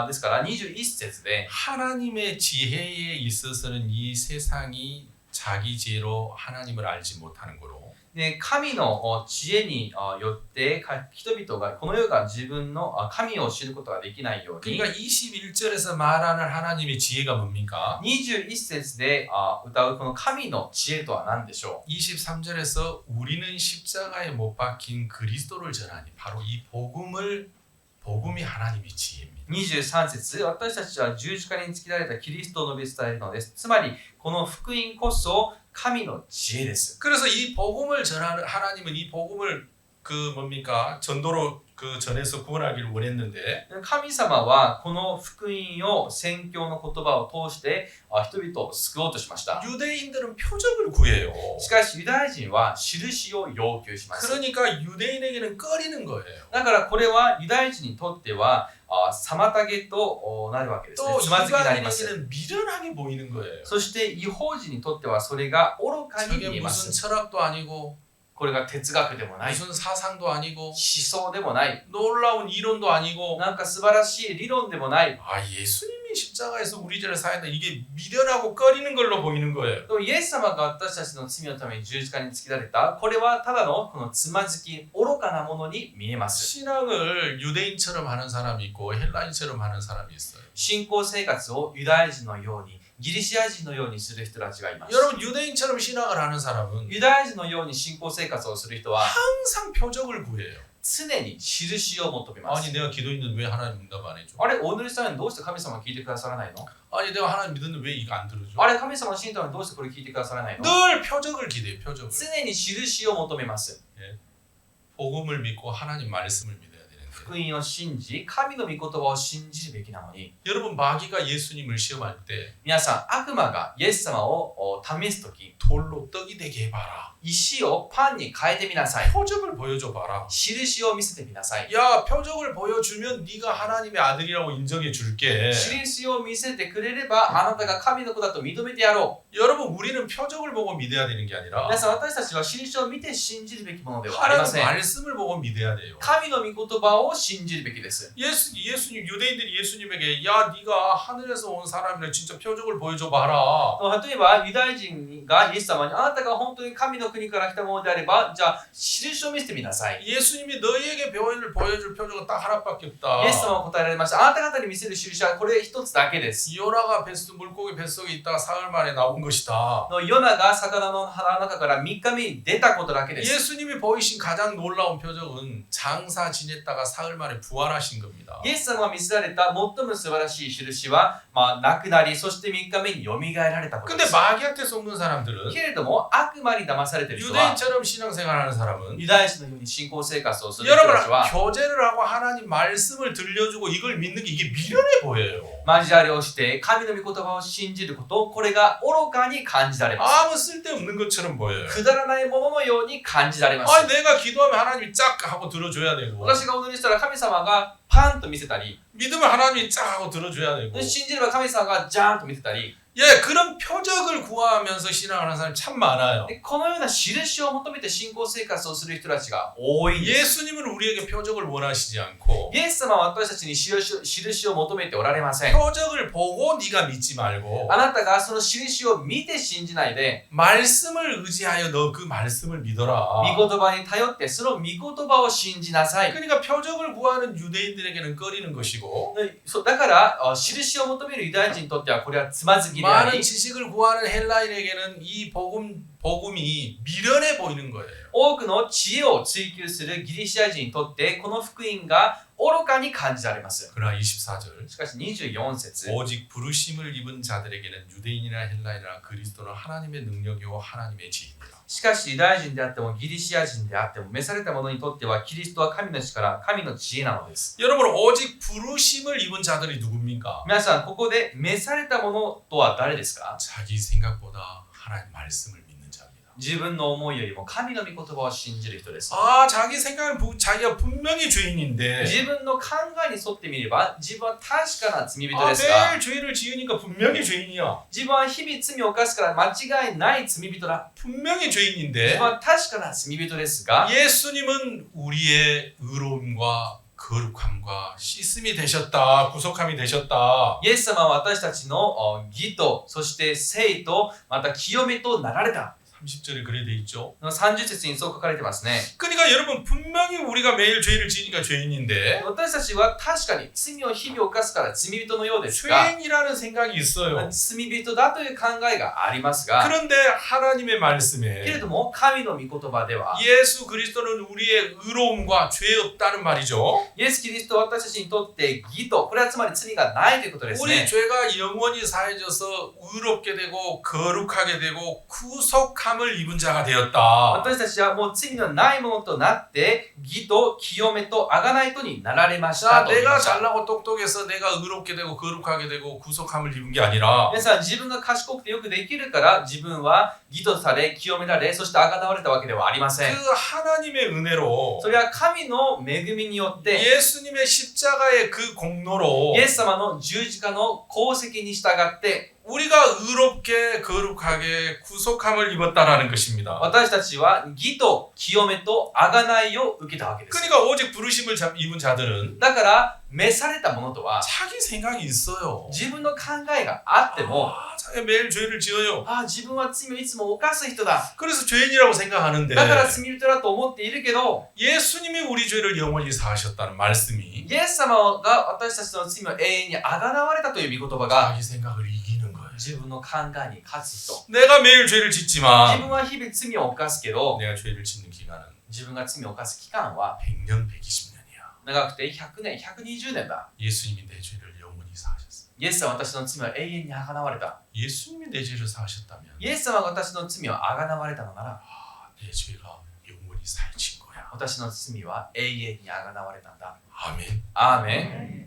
Speaker 2: ですから21節で
Speaker 1: 하나님의 지혜에 있어서는 이 세상이 자기 지혜로 하나님을 알지 못하는 거로
Speaker 2: で神の知恵によって人々がこの世が自分の神を知ることができないように
Speaker 1: 그러니까 21절에서 말하는 하나님의 지혜가 뭡니까?
Speaker 2: 21節で歌うこの神の知恵とは何でしょう。
Speaker 1: 23절에서 우리는 십자가에 못 박힌 그리스도를 전하니 바로 이 복음이 하나님의 지혜입니다.
Speaker 2: 23節私たちは十字架につけられたキリストを述べ伝えるのです。つまりこの福音こそ神の知恵です。
Speaker 1: 그래서 이 복음을 전하는 하나님은 이 복음을 그 뭡니까? 전도로 그 전해서 구원하기를 원했는데
Speaker 2: 神様はこの福音を宣教の言葉を通して人々を救おうとしました。
Speaker 1: 유대인들은 표적을 구해요.
Speaker 2: しかしユダヤ人は印を要求します。
Speaker 1: 그러니까 유대인에게는 꺼리는 거예요.
Speaker 2: だからこれはユダヤ人にとっては妨げとなるわけですね。
Speaker 1: 또
Speaker 2: つまずきになります。
Speaker 1: 이방인에게는 미련하게 보이는 거예요.
Speaker 2: そして異邦人にとってはそれが愚かに
Speaker 1: 저게
Speaker 2: 見えま
Speaker 1: 무슨
Speaker 2: す。
Speaker 1: 철학도 아니고
Speaker 2: これが哲学でもない、
Speaker 1: 무슨 사상도 아니고
Speaker 2: 思想でもない、
Speaker 1: 놀라운 이론도 아니고
Speaker 2: なんか素晴らしい理論でもない。
Speaker 1: 아 예수님이 십자가에서 우리 죄를 사했다 이게 미련하고 꺼리는 걸로 보이는 거예요.
Speaker 2: イエス様が私たちの罪のために十字架につけられた、これはただのこのつまずき愚かなものに見えます。
Speaker 1: 신앙을 유대인처럼 하는 사람이 있고 헬라인처럼 하는 사람이 있어요.
Speaker 2: 信仰生活をユダヤ人のようにギリシア人のようにする人たちがいます。
Speaker 1: 여러분 유대인처럼 신앙을 하는 사람은
Speaker 2: ユダヤ人のように信仰生活をする人は
Speaker 1: 항상 표적을 구해요.
Speaker 2: 常に印を求めます。
Speaker 1: 아니 내가 기도했는데 왜 하나님 응답 안 해줘?
Speaker 2: あれ、お祈りしたのにどうして神様は聞いてくださらないの？
Speaker 1: 아니 내가 하나님 믿었는데 왜 이거 안 들어줘?
Speaker 2: あれ、神様を信じたのにどうしてこれ聞いてくださらないの？
Speaker 1: 늘 표적을 기대해 표적을.
Speaker 2: 常に印を求めます。
Speaker 1: 복음을 믿고 하나님 말씀을 믿어야 되는데
Speaker 2: 福音を信じ、神の御言葉を信じるべきなのに、
Speaker 1: 여러분 마귀가 예수님을 시험할 때
Speaker 2: 皆さん、悪魔がイエス様を試すとき、
Speaker 1: 돌로 떡이 되게 해봐라.
Speaker 2: 石をパンに変えてみなさい。
Speaker 1: 표적을 보여줘 봐라.
Speaker 2: 印を見せてみなさい。
Speaker 1: 야 표적을 보여주면 네가 하나님의 아들이라고 인정해 줄게.
Speaker 2: 印を見せてくれれば、あなたが神の子だと認めてやろう。
Speaker 1: 여러분 우리는 표적을 보고 믿어야 되는 게 아니라
Speaker 2: 皆さん、私たちは印を見て信じるべきものではありませ
Speaker 1: 하나님
Speaker 2: ん。
Speaker 1: 말씀을 보고 믿어야 돼요.
Speaker 2: 神の御言葉を信じるべきです。
Speaker 1: 예수님 유대인들이 예수님에게 야 네가 하늘에서 온 사람이라 진짜 표적을 보여줘 봐라.
Speaker 2: 例えばユダヤ人がイエス様にあなたが本当に神の国から来たものであればじゃあ印を見せてみなさい。
Speaker 1: 예수님이 너희에게 보여줄 표적은 딱 하나밖에 없다.
Speaker 2: イエス様は答えられました。あなた方に見せる印はこれ一つだけです。
Speaker 1: 요나가 물고기 뱃속에 있다가 사흘 만에 나온 것이다.
Speaker 2: ヨナが魚の腹の中から3日目に出たことだけです。
Speaker 1: 예수님이 보이신 가장 놀라운 표적은 장사 지냈다가 사흘 만에 부활하신 겁니다.
Speaker 2: イエス様が見せられた最も素晴らしい印は、亡くなりそして3日目によみがえられたことで
Speaker 1: 근데
Speaker 2: す。
Speaker 1: 마귀한테 속는 사람들은
Speaker 2: けれども悪魔に騙されている人は
Speaker 1: 유대인처럼 신앙생활하는 사람은
Speaker 2: ユダヤ人のように信仰生活をする人
Speaker 1: 여러분
Speaker 2: たちは
Speaker 1: 교제를 하고 하나님 말씀을 들려주고 이걸 믿는 게 이게 미련해 보여요.
Speaker 2: 交わりをして神の御言葉を信じること、これが愚かに感じられます。
Speaker 1: 아무 쓸데없는 것처럼 보여요.
Speaker 2: くだらないもののように感じられます。
Speaker 1: 아니 내가 기도하면 하나님이 쫙 하고 들어줘야 되고
Speaker 2: 私がお祈りしたら神様がパンと見せたり、
Speaker 1: 믿으면 하나님이 쫙 하고 들어줘야 되고
Speaker 2: 信じれば神様がジャーンと見せたり、
Speaker 1: 예 그런 표적을 구하면서 신앙하는 사람이 참 많아요.
Speaker 2: でこのような印を求めて信仰生活をする人たちが多いんです。
Speaker 1: 예수님은 우리에게 표적을 원하시지 않고
Speaker 2: イエス様は私たちに印を求めておられません。
Speaker 1: 표적을 보고 네가 믿지 말고
Speaker 2: あなたがその印を見て信じないで、
Speaker 1: 말씀을 의지하여 너 그 말씀을 믿어라.
Speaker 2: 御言葉に頼ってその御言葉を信じなさい。
Speaker 1: 그러니까 표적을 구하는 유대인들에게는 꺼리는 것이고
Speaker 2: だから印を求めるユダヤ人にとってはこれはつまずきあ
Speaker 1: 많은
Speaker 2: り
Speaker 1: 지식을 구하는 헬라인에게는 이 복음이 미련해 보이는 거예요.
Speaker 2: 多くの知恵を追求するギリシア人にとってこの福音が愚かに感じられます。
Speaker 1: 그러나 24절
Speaker 2: しかし24節
Speaker 1: 오직 부르심을 입은 자들에게는 유대인이나 헬라인이나 그리스도는 하나님의 능력이고 하나님의 지혜입니다.
Speaker 2: しかしユダヤ人であってもギリシア人であっても召された者にとってはキリストは神の力、神の知恵なのです。
Speaker 1: 여러분 오직 부르심을 입은 자들이 누굽니까?
Speaker 2: 皆さんここで召された者とは誰ですか？
Speaker 1: 자기 생각보다 하나님 말씀을 믿는 자입니다.
Speaker 2: 自分の思いよりも神の御言葉を信じる人です。
Speaker 1: 아 자기 생각은 자기가 분명히 죄인인데
Speaker 2: 自分の考えに沿ってみれば自分は確かな罪人
Speaker 1: 아,
Speaker 2: ですが
Speaker 1: 매일 죄를 지으니까 분명히 죄인이야.
Speaker 2: 自分は日々罪を犯すから間違いない罪人だ。
Speaker 1: 분명히
Speaker 2: 自
Speaker 1: 죄인인데
Speaker 2: 分は確かな罪人ですが
Speaker 1: 예수님은 우리의 의로움과 거룩함과 씻음이 되셨다. 구속함이 되셨다.
Speaker 2: イエス様は私たちの義とそして聖とまた清めとなられた。
Speaker 1: 30절에 그래 돼 있죠.
Speaker 2: 30節にそう書かれてますね。
Speaker 1: 그러니까 여러분 분명히 우리가 매일 죄를 지으니까 죄인인데
Speaker 2: 私たちは確かに罪を日々犯すから罪人のようですが
Speaker 1: 죄인이라는 생각이 있어요.
Speaker 2: 罪人だという考えがありますが
Speaker 1: 그런데 하나님의
Speaker 2: けれ
Speaker 1: 말씀에
Speaker 2: ども神の御言葉では
Speaker 1: 예수 그리스도는 우리의 의로움과 죄 없다는 말이죠.
Speaker 2: イエス・キリストは私たちにとって義とこれはつまり罪がないということです
Speaker 1: 우리
Speaker 2: ね。
Speaker 1: 죄가 영원히 사해져서 의롭게 되고 거룩하게 되고 구속함을 입은 자가 되었다.
Speaker 2: 私たちはもう罪のないものとなって義と清めと贖いとになられまし
Speaker 1: 자,
Speaker 2: たと言い
Speaker 1: 내가
Speaker 2: ました。
Speaker 1: 잘나고 똑똑해서 내가 의롭게 되고 거룩하게 되고 구속함을 입은 게 아니라
Speaker 2: 皆さん自分が賢くてよくできるから自分は義とされ清められそして贖われたわけではありません。
Speaker 1: 그 하나님의 은혜로
Speaker 2: それは神の恵みによって
Speaker 1: 예수님의 십자가의 그 공로로
Speaker 2: イエス様の十字架の功績に従って
Speaker 1: 우리가 의롭게 거룩하게 구속함을 입었다라는 것입니다.
Speaker 2: 私たちは義と清めと贖いを受けたわけです。
Speaker 1: 그러니까 오직 부르심을 입은 자들은
Speaker 2: だから召された者とは
Speaker 1: 자기 생각이 있어요.
Speaker 2: 自分の考えがあっても
Speaker 1: 자기가 매일 죄를 지어요.
Speaker 2: 自分は罪をいつも犯す人だ
Speaker 1: 그래서 죄인이라고 생각하는데
Speaker 2: だから罪人だと思っているけど
Speaker 1: 예수님이 우리 죄를 영원히 사하셨다는 말씀이
Speaker 2: イエス様が私たちの罪を永遠に贖われたという御言葉が
Speaker 1: 자기 생각을 이기는 거예요.
Speaker 2: 自分の考えに勝つ人
Speaker 1: 내가 매일 죄를
Speaker 2: 自
Speaker 1: 짓지만
Speaker 2: 分は日々罪を犯すけど
Speaker 1: 내가 죄를 짓는 기간은
Speaker 2: 自分が罪を犯す期間は
Speaker 1: 100년, 120년이야.
Speaker 2: 長くて100年、120年だ
Speaker 1: 예수님이 내 죄를 영원히 사하셨어.
Speaker 2: イエス様は私の罪は永遠に贖われた
Speaker 1: 예수님이 내 죄를 사하셨다면
Speaker 2: イエス様が私の罪を贖われたのなら
Speaker 1: 내 죄가 영원히 사해진 거야.
Speaker 2: 私の罪は永遠に贖われたんだ
Speaker 1: 아멘.
Speaker 2: アーメン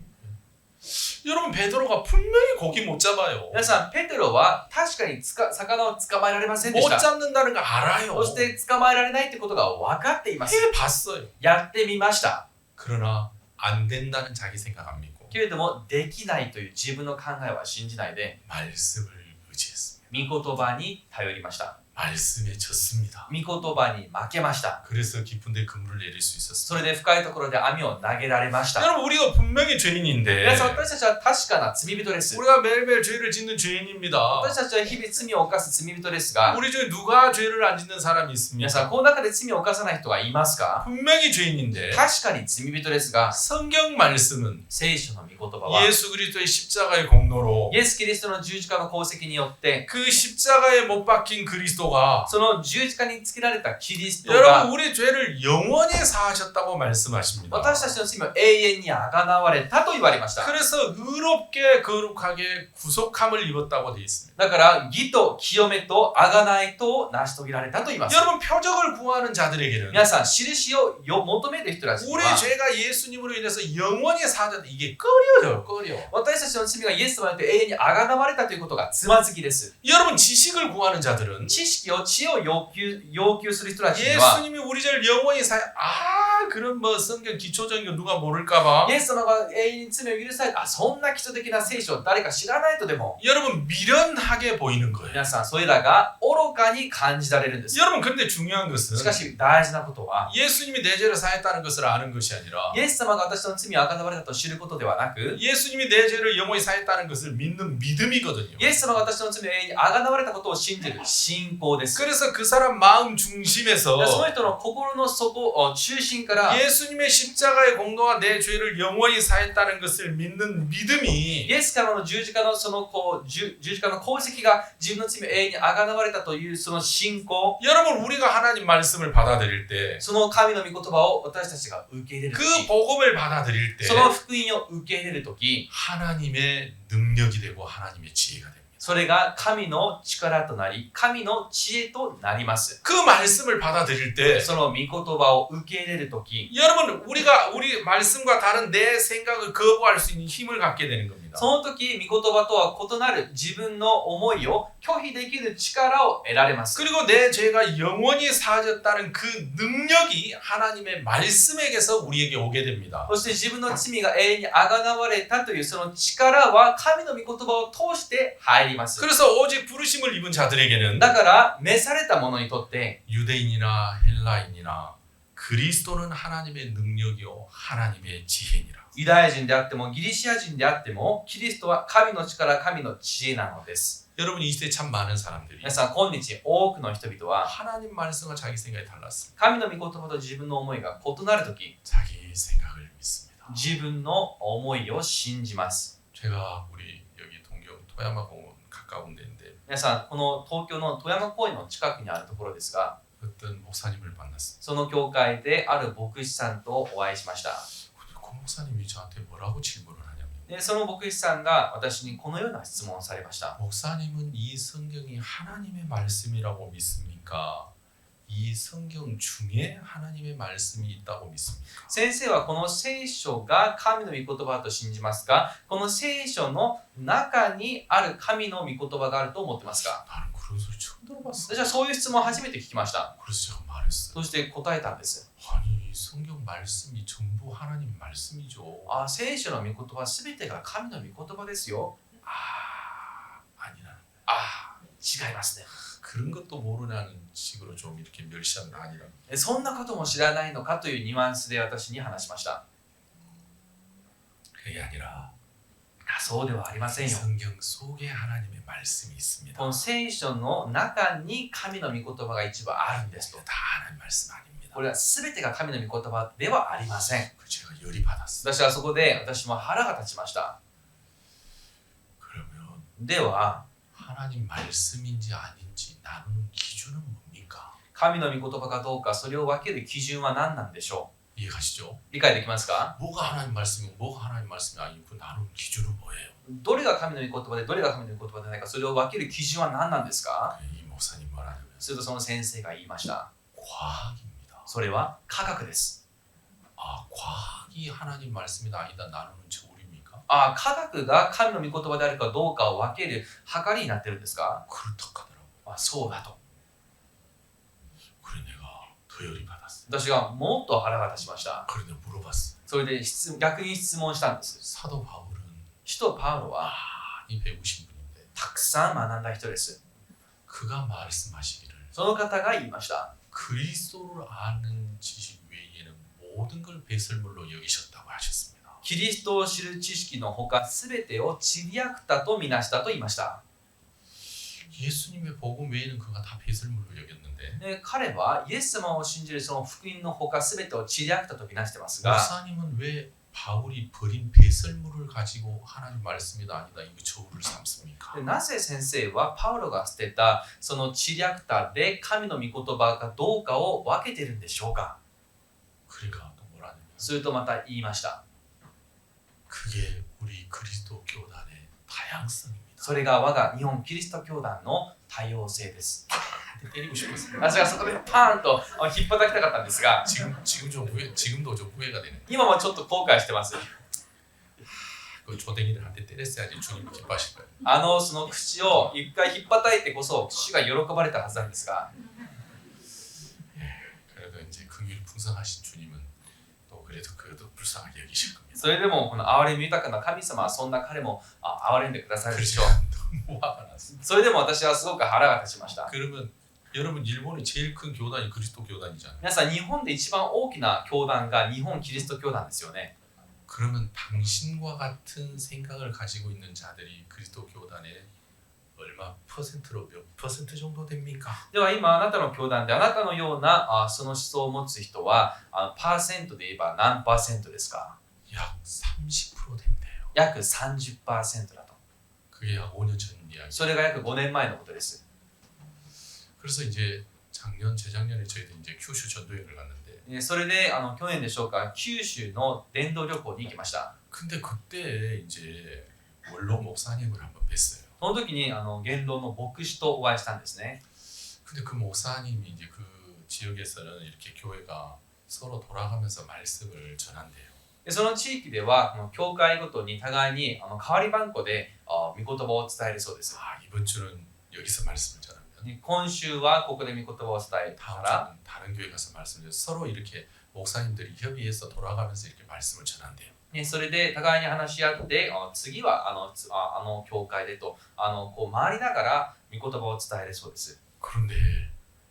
Speaker 1: 여러분 베드로가 분명히 고기 못 잡아요.
Speaker 2: 皆さん、ペテロは確かに魚を捕まえられませんでし
Speaker 1: 못
Speaker 2: た。
Speaker 1: 잡는다는 거 알아요.
Speaker 2: そして捕まえられないってことが分かっています。
Speaker 1: 해봤어요.
Speaker 2: やってみました。
Speaker 1: 그러나 안 된다는 자기 생각 안 믿고
Speaker 2: けれども、できないという自分の考えは信じないで、
Speaker 1: 말씀을 의지했습니다.
Speaker 2: 御言葉に頼りました。
Speaker 1: 말씀에 졌습니다.
Speaker 2: 御言葉に負けました。
Speaker 1: 그래서 깊은데 그물을 내릴 수 있었어요.
Speaker 2: それで深いところで網を投げられました。
Speaker 1: 여러분 우리가 분명히 죄인인데
Speaker 2: 皆さん、私たちは確かな罪人です。
Speaker 1: 우리가 매일매일 죄를 짓는 죄인입니다.
Speaker 2: 私たちは日々罪を犯す罪人ですが、
Speaker 1: 우리 중에 누가 죄를 안 짓는 사람이
Speaker 2: 皆さん、
Speaker 1: 있습니까?
Speaker 2: この中で罪を犯さない人がいますか？
Speaker 1: 분명히 죄인인데
Speaker 2: 確かに罪人ですが、
Speaker 1: 성경 말씀은
Speaker 2: 聖書の御言葉は、
Speaker 1: 예수 그리스도의 십자가의 공로로
Speaker 2: イエス・キリストの十字架の功績によって、
Speaker 1: 그 십자가에 못 박힌 그리스도가
Speaker 2: その十字架につけられたキリスト
Speaker 1: 여러분
Speaker 2: が
Speaker 1: 우리 죄를 영원히 사하셨다고 말씀하십니다.
Speaker 2: 私たちの罪を永遠に贖われたと言われました。
Speaker 1: 그래서 의롭게 거룩하게 구속함을 입었다고 되어 있습니다.
Speaker 2: だから義と清めと贖いとを成し遂げられたと言います。
Speaker 1: 여러분 표적을 구하는 자들에게는
Speaker 2: 皆さん、印を求める人たちに
Speaker 1: 우리
Speaker 2: は
Speaker 1: 죄가 예수님으로 인해서 영원히 사하셨다. 이게 꺼려요, 꺼려.
Speaker 2: 私たちの罪がイエス様によって永遠に贖われたということがつまずきです。
Speaker 1: 여러분 지식을 구하는 자들은
Speaker 2: 知識を知恵を要求する人たちには
Speaker 1: 예수님이 우리 죄를 영원히 그런 뭐 성경 기초적인 거 누가 모를까봐
Speaker 2: イエス様が永遠に罪を許されたそんな基礎的な聖書を誰か知らないとでも
Speaker 1: 여러분 미련하게 보이는 거예요.
Speaker 2: 皆さんそれらが愚かに感じられるんです。
Speaker 1: 여러분 그런데 중요한 것은
Speaker 2: しかし大事なことは
Speaker 1: 예수님이 내 죄를 사했다는 것을 아는 것이 아니라
Speaker 2: イエス様が私の罪を贖われたと知ることではなくく、
Speaker 1: 예수님이 내 죄를 영원히 사했다는 것을 믿는 믿음이거든요.
Speaker 2: イエス様が私の罪を永遠にあがなわれたことを信じる信仰です。
Speaker 1: 그래서 그 사람 마음 중심에서
Speaker 2: その人の心の底、中心から
Speaker 1: 예수님의 십자가의 공로와 내 죄를 영원히 사했다는 것을 믿는 믿음이
Speaker 2: イエス様の十字架のその十字架の功績が自分の罪を永遠にあがなわれたというその信仰、
Speaker 1: 여러분 우리가 하나님 말씀을 받아들일 때
Speaker 2: その神の御言葉を私たちが受け入れると
Speaker 1: 그
Speaker 2: き、
Speaker 1: 복음을 받아들일 때
Speaker 2: その福音を受け入れるとき、
Speaker 1: 하나님의 능력이 되고 하나님의 지혜가 됩니다.
Speaker 2: それが神の力となり、神の知恵となります。
Speaker 1: 그 말씀을 받아들일 때
Speaker 2: その御言葉を受け入れるとき、
Speaker 1: 여러분 우리 말씀과 다른 내 생각을 거부할 수 있는 힘을 갖게 되는 겁니다.
Speaker 2: その時御言葉とは異なる自分の思いを拒否できる力を得られます。
Speaker 1: 그리고 내 죄가 영원히 사하졌다는 그 능력이 하나님의 말씀에게서 우리에게 오게 됩니다.
Speaker 2: そして自分の罪が永遠にあがなわれたというその力は神の御言葉を通して入ります。
Speaker 1: 그래서 오직 부르심을 입은 자들에게는
Speaker 2: だから召された者にとって
Speaker 1: 유대인이나 헬라인이나 그리스도는 하나님의 능력이요 하나님의 지혜니라.
Speaker 2: ユダヤ人であってもギリシア人であってもキリストは神の力、神の知恵なのです。
Speaker 1: 여러분 이 시대에 참 많은 사람들이
Speaker 2: 皆さん今日多くの人々は
Speaker 1: 하나님 말씀과 자기 생각이 달랐습니다.
Speaker 2: 神の御言葉と自分の思いが異なるとき、
Speaker 1: 자기 생각을 믿습니다.
Speaker 2: 自分の思いを信じます。
Speaker 1: 제가 우리 여기 동경 토야마 공원 가까운 데인데
Speaker 2: 皆さんこの東京の富山公園の近くにあるところですが、
Speaker 1: 어떤 목사님을 만났습니다.
Speaker 2: その教会である牧師さんとお会いしました。
Speaker 1: 그 목사님이 저한테 뭐라고 질문을 하냐면
Speaker 2: でその牧師さんが私にこのような質問をされました。
Speaker 1: 목사님은 이 성경이 하나님의 말씀이라고 믿습니까? 이 성경 중에 하나님의 말씀이 있다고 믿습니까?
Speaker 2: 先生はこの聖書が神の御言葉と信じますか？この聖書の中にある神の御言葉があると思ってますか？
Speaker 1: 나는 그런 소리 처음 들어봤어.
Speaker 2: 私はそういう質問を初めて聞きました。
Speaker 1: 그래서 제가 말했어요.
Speaker 2: そして答えたんです。
Speaker 1: 아니 성경 말씀이 전부 하나님 말씀이죠.
Speaker 2: あ、聖書の御言葉すべてが神の御言葉ですよ。
Speaker 1: 아니라는.
Speaker 2: あ、違いますね。
Speaker 1: 그런 것도 모르냐는 식으로 좀 이렇게 멸시하는 거 아니라.
Speaker 2: そんなことも知らないのかというニュアンスで私に話しました。
Speaker 1: 그게 아니라
Speaker 2: そうではありませんよ。
Speaker 1: 성경 속에 하나님의 말씀이 있습니다.
Speaker 2: この聖書の中に神の御言葉が一部あるんですと。
Speaker 1: 다 하나님 말씀 아닙니다.
Speaker 2: これは全てが神の御言葉ではありません。
Speaker 1: 그 제가 열이 받았어요.
Speaker 2: 私はそこで私も腹が立ちました。
Speaker 1: 그러면
Speaker 2: では
Speaker 1: 하나님 말씀인지 아닌지 나누는 기준은 뭡니까?
Speaker 2: 神の御言葉かどうかそれを分ける基準は何なんでしょ
Speaker 1: 이해가시죠?
Speaker 2: う？理解できますか？
Speaker 1: 뭐가 하나님 말씀이고 뭐가 하나님 말씀이 아니고 그 나누는 기준은 뭐예요?
Speaker 2: どれが神の御言葉でどれが神の御言葉でないかそれを分ける基準は何なんですか？
Speaker 1: 이 목사님 말하자면
Speaker 2: するとその先生が言いました。
Speaker 1: 과학입니다.
Speaker 2: それは科学です。
Speaker 1: 아, 과학이 하나님 말씀이다 아니다 나누는 저울입니까?
Speaker 2: あ、科学が神の御言葉であるかどうかを分ける計りになってるんですか？
Speaker 1: 그렇다 하더라고요.
Speaker 2: あ、そうだと。
Speaker 1: 그래 내가 더 열이 받았어요.
Speaker 2: 私がもっと腹が立ちました。
Speaker 1: 그래 내가 물어봤어요.
Speaker 2: それで逆に質問したんです。
Speaker 1: 사도 바울은
Speaker 2: 使徒パウロは
Speaker 1: 많이 배우신 분인데
Speaker 2: たくさん学んだ人です。
Speaker 1: 그가 말씀하시기를
Speaker 2: その方が言いました。
Speaker 1: 그리스도를 아는 지식 외에는 모든 걸 배설물로 여기셨다고 하셨습니다.
Speaker 2: キリストを知る知識のほか全てをちりやくたとみなしたと言いました。
Speaker 1: 예수님의 복음 외에는 그가 다 배설물로 여겼는데
Speaker 2: で彼はイエス様を信じるその福音のほか全てをちりやくたとみなしてますが、
Speaker 1: 목사님은 왜 바울이 버린 배설물을 가지고 하나님 말씀이다 아니다 이거 저울을 삼습니까?
Speaker 2: でなぜ先生はパウロが捨てたそのちりやくたで神の御言葉かどうかを分けてるんでしょうか？
Speaker 1: 그러니까 또 뭐라냐면
Speaker 2: するとまた言いました。
Speaker 1: 그게 우리 그리스도 교단의 다양성입니다.
Speaker 2: それが我が日本キリスト教団の多様性です。
Speaker 1: 때리고 싶었어요.
Speaker 2: 私はそこでパーンと引っ叩きたかったんですが、
Speaker 1: 지금도 좀 후회가 되네.
Speaker 2: 今もちょっと後悔してます。
Speaker 1: 그 조댕이들한테 때렸어야지 주님이 기뻐하실 거예요.
Speaker 2: その口を一回引っ叩いてこそ主が喜ばれたはずなんですが、
Speaker 1: 그래도 이제 긍휼이 풍성하신 주님은 또 그래도 불쌍하게 여기실 겁니다.
Speaker 2: それでもこの憐れみ豊かな神様はそんな彼も憐れんでくださるでしょう。
Speaker 1: 너무 화가 났어요.
Speaker 2: それでも私はすごく腹が立ちました。
Speaker 1: 그러면 여러분 일본의 제일 큰 교단이 그리스도 교단이잖아요.
Speaker 2: 皆さん日本で一番大きな教団が日本キリスト教団ですよね。
Speaker 1: 그러면 당신과 같은 생각을 가지고 있는 자들이 그리스도 교단의 얼마 퍼센트로 몇 퍼센트 정도 됩니까?
Speaker 2: では今あなたの教団であなたのようなその思想を持つ人はパーセントで言えば何パーセントですか？
Speaker 1: 약 30% 된대요.
Speaker 2: 約 30% だと。
Speaker 1: 그게 약 5년 전 이야기.
Speaker 2: それが約5年前のことです。
Speaker 1: 그래서 이제 작년 재작년에 저희도 이제 큐슈 전도여행을 갔는데
Speaker 2: それで去年でしょうか、九州の伝道旅行に行きました。
Speaker 1: 근데 그때 이제 원로 목사님을 한번 뵀어요.
Speaker 2: その時に言論の牧師とお会いしたんですね。
Speaker 1: 근데 그 목사님이 이제 그 지역에서는 이렇게 교회가 서로 돌아가면서 말씀을 전한대요.
Speaker 2: でその地域ではこの教会ごとに互いに代わり番号で御言葉を伝えるそうです。
Speaker 1: 아, 이번 주는 여기서 말씀을 전하면
Speaker 2: 今週はここで御言葉を伝えた
Speaker 1: 다음
Speaker 2: ら
Speaker 1: 주는 다른 교회 가서 말씀을 서로 이렇게 목사님들이 협의해서 돌아가면서 이렇게 말씀을 전한대요.
Speaker 2: それで互いに話し合って次はあの教会でとこう回りながら御言葉を伝えるそうです。
Speaker 1: 그런데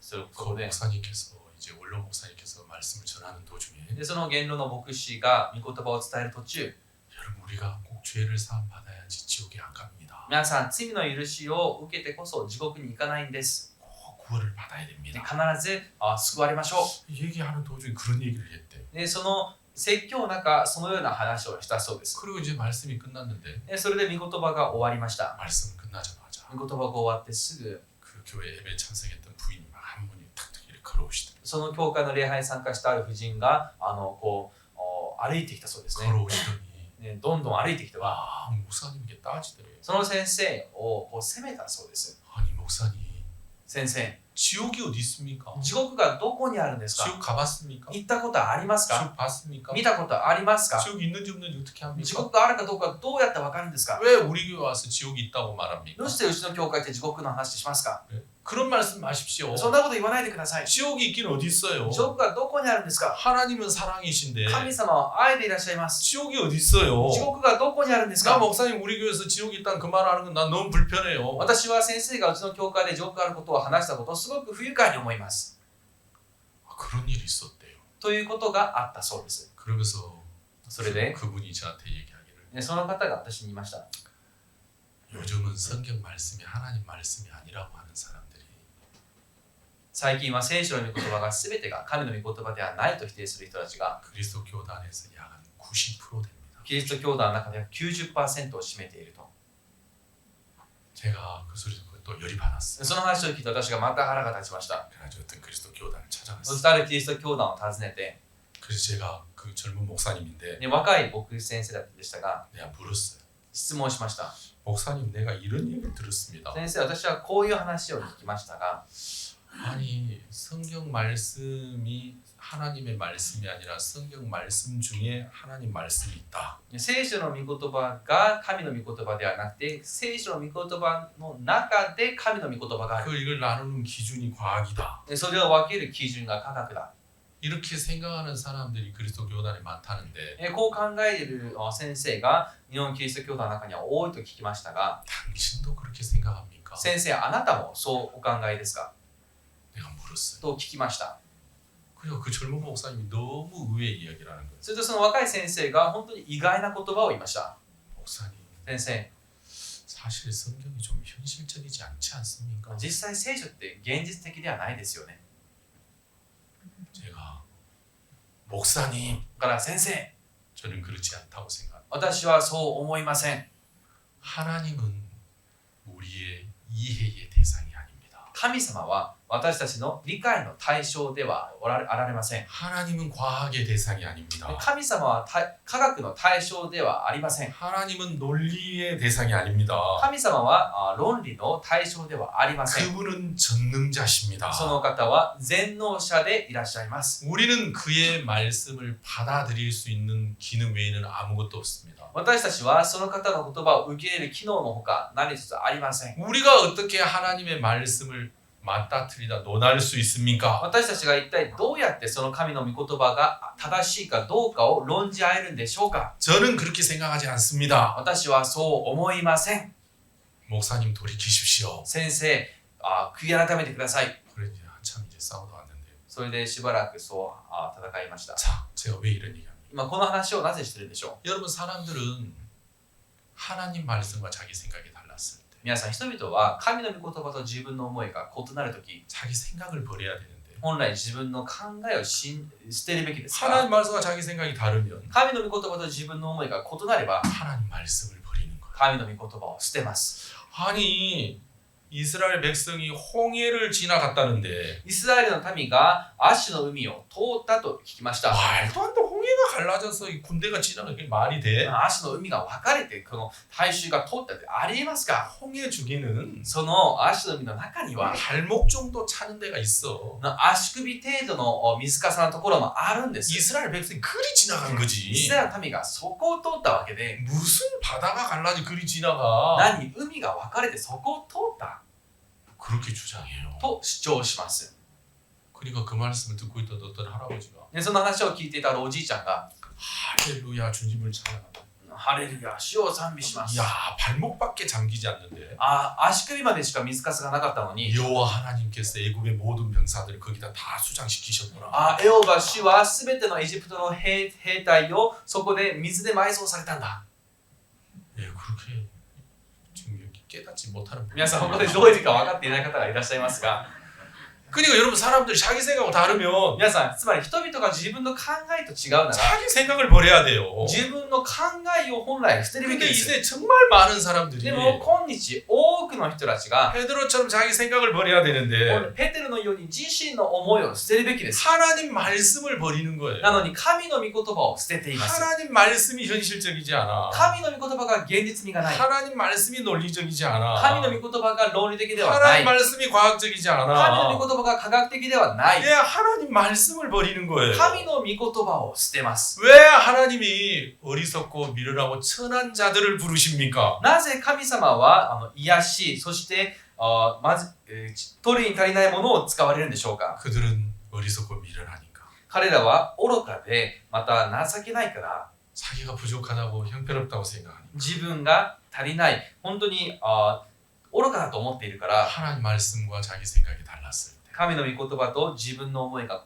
Speaker 2: そ
Speaker 1: 그
Speaker 2: こで
Speaker 1: 목사님께서 이제 원로 목사님께서 말씀을 전하는 도중에
Speaker 2: でその言論の牧師が御言葉を伝える途中、
Speaker 1: 여러분 우리가 꼭 죄를 사함 받아야지 지옥에 안 갑니다.
Speaker 2: 皆さん罪の許しを受けてこそ地獄に行かないんです。
Speaker 1: 꼭 구원을 받아야
Speaker 2: で
Speaker 1: 됩니다.
Speaker 2: 必ず救われましょ
Speaker 1: 얘기하는 도중에 그런 얘기를 했대.
Speaker 2: う。でその説教の中そのような話をしたそうです。
Speaker 1: 그리고 이제 말씀이 끝났는데
Speaker 2: でそれで御言葉が終わりました。
Speaker 1: 말씀 끝나자마자
Speaker 2: 御言葉が終わってすぐ
Speaker 1: 그 교회 예배 참석했던 부인이 막 한 분이 탁탁 이렇게 걸어오시더라고요.
Speaker 2: その教会の礼拝に参加したある婦人がこう歩いてきたそうですね。
Speaker 1: 걸어오시더니
Speaker 2: ねどんどん歩いてきては
Speaker 1: 아 목사님에게 따지더래요.
Speaker 2: その先生をこう責めたそうです。
Speaker 1: 아니 목사님
Speaker 2: 先生、
Speaker 1: 지옥이 어디 있습니까?
Speaker 2: 地獄がどこにあるんですか？
Speaker 1: 지옥 가봤습니까?
Speaker 2: 行ったことありますか？
Speaker 1: 지옥 봤습니까?
Speaker 2: 見たことありますか？
Speaker 1: 지옥 있는지 없는지 어떻게
Speaker 2: 地
Speaker 1: 합니까?
Speaker 2: 獄があるかどうかどうやってわかるんですか？
Speaker 1: 왜 우리 교회 와서 지옥이 있다고 말합니까?
Speaker 2: どうしてうちの教会って地獄の話しますか？
Speaker 1: 그런 말씀 마십시오.
Speaker 2: そんなこと言わないでください。
Speaker 1: 지옥이 있긴 어디 있어요?
Speaker 2: 地獄がどこにあるんですか？
Speaker 1: 하나님은 사랑이신데
Speaker 2: 神様は愛でいらっしゃいます。
Speaker 1: 지옥이 어디 있어요?
Speaker 2: 地獄がどこにあるんです
Speaker 1: 나
Speaker 2: か？
Speaker 1: 목사님 우리 교회에서 지옥이 있다는 그 말 하는 건 난 너무 불편해요.
Speaker 2: 私は先生がうちの教会で地獄があることを話したことをすごく不愉快に思います。
Speaker 1: 그런 일이 있었대요.
Speaker 2: ということがあったそうです。
Speaker 1: 그러면서
Speaker 2: それで
Speaker 1: 그분이 저한테 얘기하기를
Speaker 2: その方が私に言いました。
Speaker 1: 요즘은 성경 말씀이 하나님 말씀이 아니라고 하는 사람들이
Speaker 2: 最近は聖書の御言葉が全てが神の御言葉ではないと否定する人たちが
Speaker 1: 그리스도 교단에서 약 한 90% 됩니다.
Speaker 2: キリスト教団の中では 90% を占めていると。
Speaker 1: 제가 그 소리 듣고 또 열이 받았어요.
Speaker 2: その話を聞いて私がまた腹が立ちました。
Speaker 1: 그래가지고 어떤 그리스도 교단을
Speaker 2: そ
Speaker 1: 찾아갔어요.
Speaker 2: してあるキリスト教団を訪ねて、
Speaker 1: 그래서 제가 그 젊은 목사님인데
Speaker 2: ね、若い牧師先生でしたが
Speaker 1: 내가 물었어요.
Speaker 2: 質問しました。
Speaker 1: 목사님 내가 이런 얘기를 들었습니다.
Speaker 2: 先生、私はこういう話を聞きましたが、
Speaker 1: 아니 성경 말씀이 하나님의 말씀이 아니라 성경 말씀 중에 하나님 말씀이 있다.
Speaker 2: 聖書の御言葉が神の御言葉ではなくて、聖書の御言葉の中で神の御言葉がある。
Speaker 1: 이걸 나누는 기준이 과학이다.
Speaker 2: でそれを分ける基準が科学だ。
Speaker 1: 이렇게 생각하는 사람들이 그리스도 교단에 많다는데
Speaker 2: こう考える先生が日本キリスト教団の中には多いと聞きましたが、
Speaker 1: 당신도 그렇게 생각합니까?
Speaker 2: 先生、あなたもそうお考えですか
Speaker 1: 내가 물었어요.
Speaker 2: と聞きました。
Speaker 1: 그리고 그 젊은 목사님이 너무 의외의 이야기를 하는 거예요.
Speaker 2: するとその若い先生が本当に意外な言葉を言いました。
Speaker 1: 목사님
Speaker 2: 先生、
Speaker 1: 사실 성경이 좀 현실적이지 않지 않습니까?
Speaker 2: 実際聖書って現実的ではないですよね。
Speaker 1: 제가 목사님
Speaker 2: だから先生、
Speaker 1: 저는 그렇지 않다고 생각합니다.
Speaker 2: 私はそう思いません。
Speaker 1: 하나님은 우리의 이해의 대상이 아닙니다.
Speaker 2: 神様は私たちの理解の対象ではあられません。
Speaker 1: 하나님은 과학의 대상이 아닙니다.
Speaker 2: 神様は科学の対象ではありません。
Speaker 1: 하나님은 논리의 대상이 아닙니다.
Speaker 2: 神様は論理の対象ではありません。
Speaker 1: 그분은 전능자십니다.
Speaker 2: その方は全能者でいらっしゃいます。
Speaker 1: 우리는 그의 말씀을 받아들일 수 있는 기능 외에는 아무것도 없습니다.
Speaker 2: 私たちはその方の言葉を受け入れる機能のほか何一つありません。
Speaker 1: 우리가 어떻게 하나님의 말씀을 맞다트리다 논할 수 있습니까?
Speaker 2: 私たちが一体どうやってその神の御言葉が正しいかどうかを論じ合えるんでしょうか。
Speaker 1: 저는 그렇게 생각하지 않습니다.
Speaker 2: 私はそう思いません。
Speaker 1: 목사님 돌이키십시오.
Speaker 2: 先生、悔い改めてください。
Speaker 1: 그래 이제 한참 이제 싸우다 왔는데요.
Speaker 2: それでしばらくそう戦いました。
Speaker 1: 자, 제가 왜 이런 얘기합니까?
Speaker 2: 今この話をなぜしてるんでしょう。
Speaker 1: 여러분 사람들은 하나님 말씀과 자기 생각이 달랐을 때
Speaker 2: 皆さん、人々は神の御言葉と自分の思いが異なるとき、
Speaker 1: 자기 생각을 버려야 되는데
Speaker 2: 本来自分の考えを捨てるべきですが、
Speaker 1: 하나님 말씀과 자기 생각이 다르면
Speaker 2: 神の御言葉と自分の思いが異なれば
Speaker 1: 하나님 말씀을 버리는 거예요.
Speaker 2: 神の御言葉を捨てます。
Speaker 1: 아니 이스라엘 백성이 홍해를 지나갔다는데
Speaker 2: イスラエルの民がアッシュの海を通ったと聞きました。
Speaker 1: 말도 안 돼. 홍해가 갈라져서 이 군대가 지나가는 게 말이 돼?
Speaker 2: アッシュの海が分かれてこの大衆が通ったってありえますか？
Speaker 1: 홍해 중에는
Speaker 2: そのアッシュの海の中には
Speaker 1: 발목 정도 차는 데가 있어.
Speaker 2: 足首程度の水かさのところもあるんです。
Speaker 1: 이스라엘 백성이 그리 지나간
Speaker 2: イ
Speaker 1: 거지.
Speaker 2: スラエルの民がそこを通ったわけで、
Speaker 1: 무슨 바다가 갈라져 그리 지나가?
Speaker 2: 何、海が分かれてそこを通った
Speaker 1: 그렇게 주장해요.
Speaker 2: と主張します。
Speaker 1: 그러니까 그 말씀을 듣고 있던 어떤 할아버지가
Speaker 2: でその話を聞いていたおじいちゃんが、
Speaker 1: 할렐루야 주님을 찬양한다.
Speaker 2: ハレルヤ、主を賛美します。
Speaker 1: 야 발목밖에 잠기지 않는데
Speaker 2: 足首までしか水かさがなかったのに、
Speaker 1: 여호와 하나님께서 애굽의 모든 병사들을 거기다 다 수장시키셨구나.
Speaker 2: エホバ主はすべてのエジプトの兵隊をそこで水で埋葬されたんだ。
Speaker 1: 예, 그렇게 지금 여기 깨닫지 못하는
Speaker 2: 皆さん、ここでどういう意味か分かっていない方がいらっしゃいますが、
Speaker 1: 그러니까 여러분 사람들이 자기 생각하고 다르면
Speaker 2: 皆さん、つまり人々が自分の考えと違うなら、
Speaker 1: 자기 생각을 버려야 돼요.
Speaker 2: 自分の考えを本来捨てるべき
Speaker 1: 근데
Speaker 2: です。
Speaker 1: 이제 정말 많은 사람들이
Speaker 2: でも今日多くの人たちが
Speaker 1: 베드로처럼 자기 생각을 버려야 되는데
Speaker 2: ペテロのように自身の思いを捨てるべきです。
Speaker 1: 하나님 말씀을 버리는 거예요.
Speaker 2: なのに神の御言葉を捨てています。
Speaker 1: 하나님 말씀이 현실적이지 않아.
Speaker 2: 神の御言葉が現実味がない。
Speaker 1: 하나님 말씀이 논리적이지
Speaker 2: 神
Speaker 1: 않아.
Speaker 2: の御言葉が論理的ではない。
Speaker 1: 하나님 말씀이 과학적이지
Speaker 2: 神の
Speaker 1: 않아.
Speaker 2: 御言葉が科学的ではない。
Speaker 1: 왜 하나님 말씀을 버리는 거예요?
Speaker 2: 神の御言葉を捨てます。
Speaker 1: 왜 하나님이 어리석고 미련하고 천한 자들을 부르십니까?
Speaker 2: なぜ神様は癒し、そしてまず、取るに足りないものを使われるんでしょうか？
Speaker 1: 그들은 어리석고 미련하니까.
Speaker 2: 彼らは愚かで、また情けないから、
Speaker 1: 자기가 부족하다고 형편없다고 생각하니까.
Speaker 2: 自分が足りない、本当に愚かだと思っているから、
Speaker 1: 하나님 말씀과 자기 생각이 달랐을 때.
Speaker 2: 神の御言葉と自分の思いが異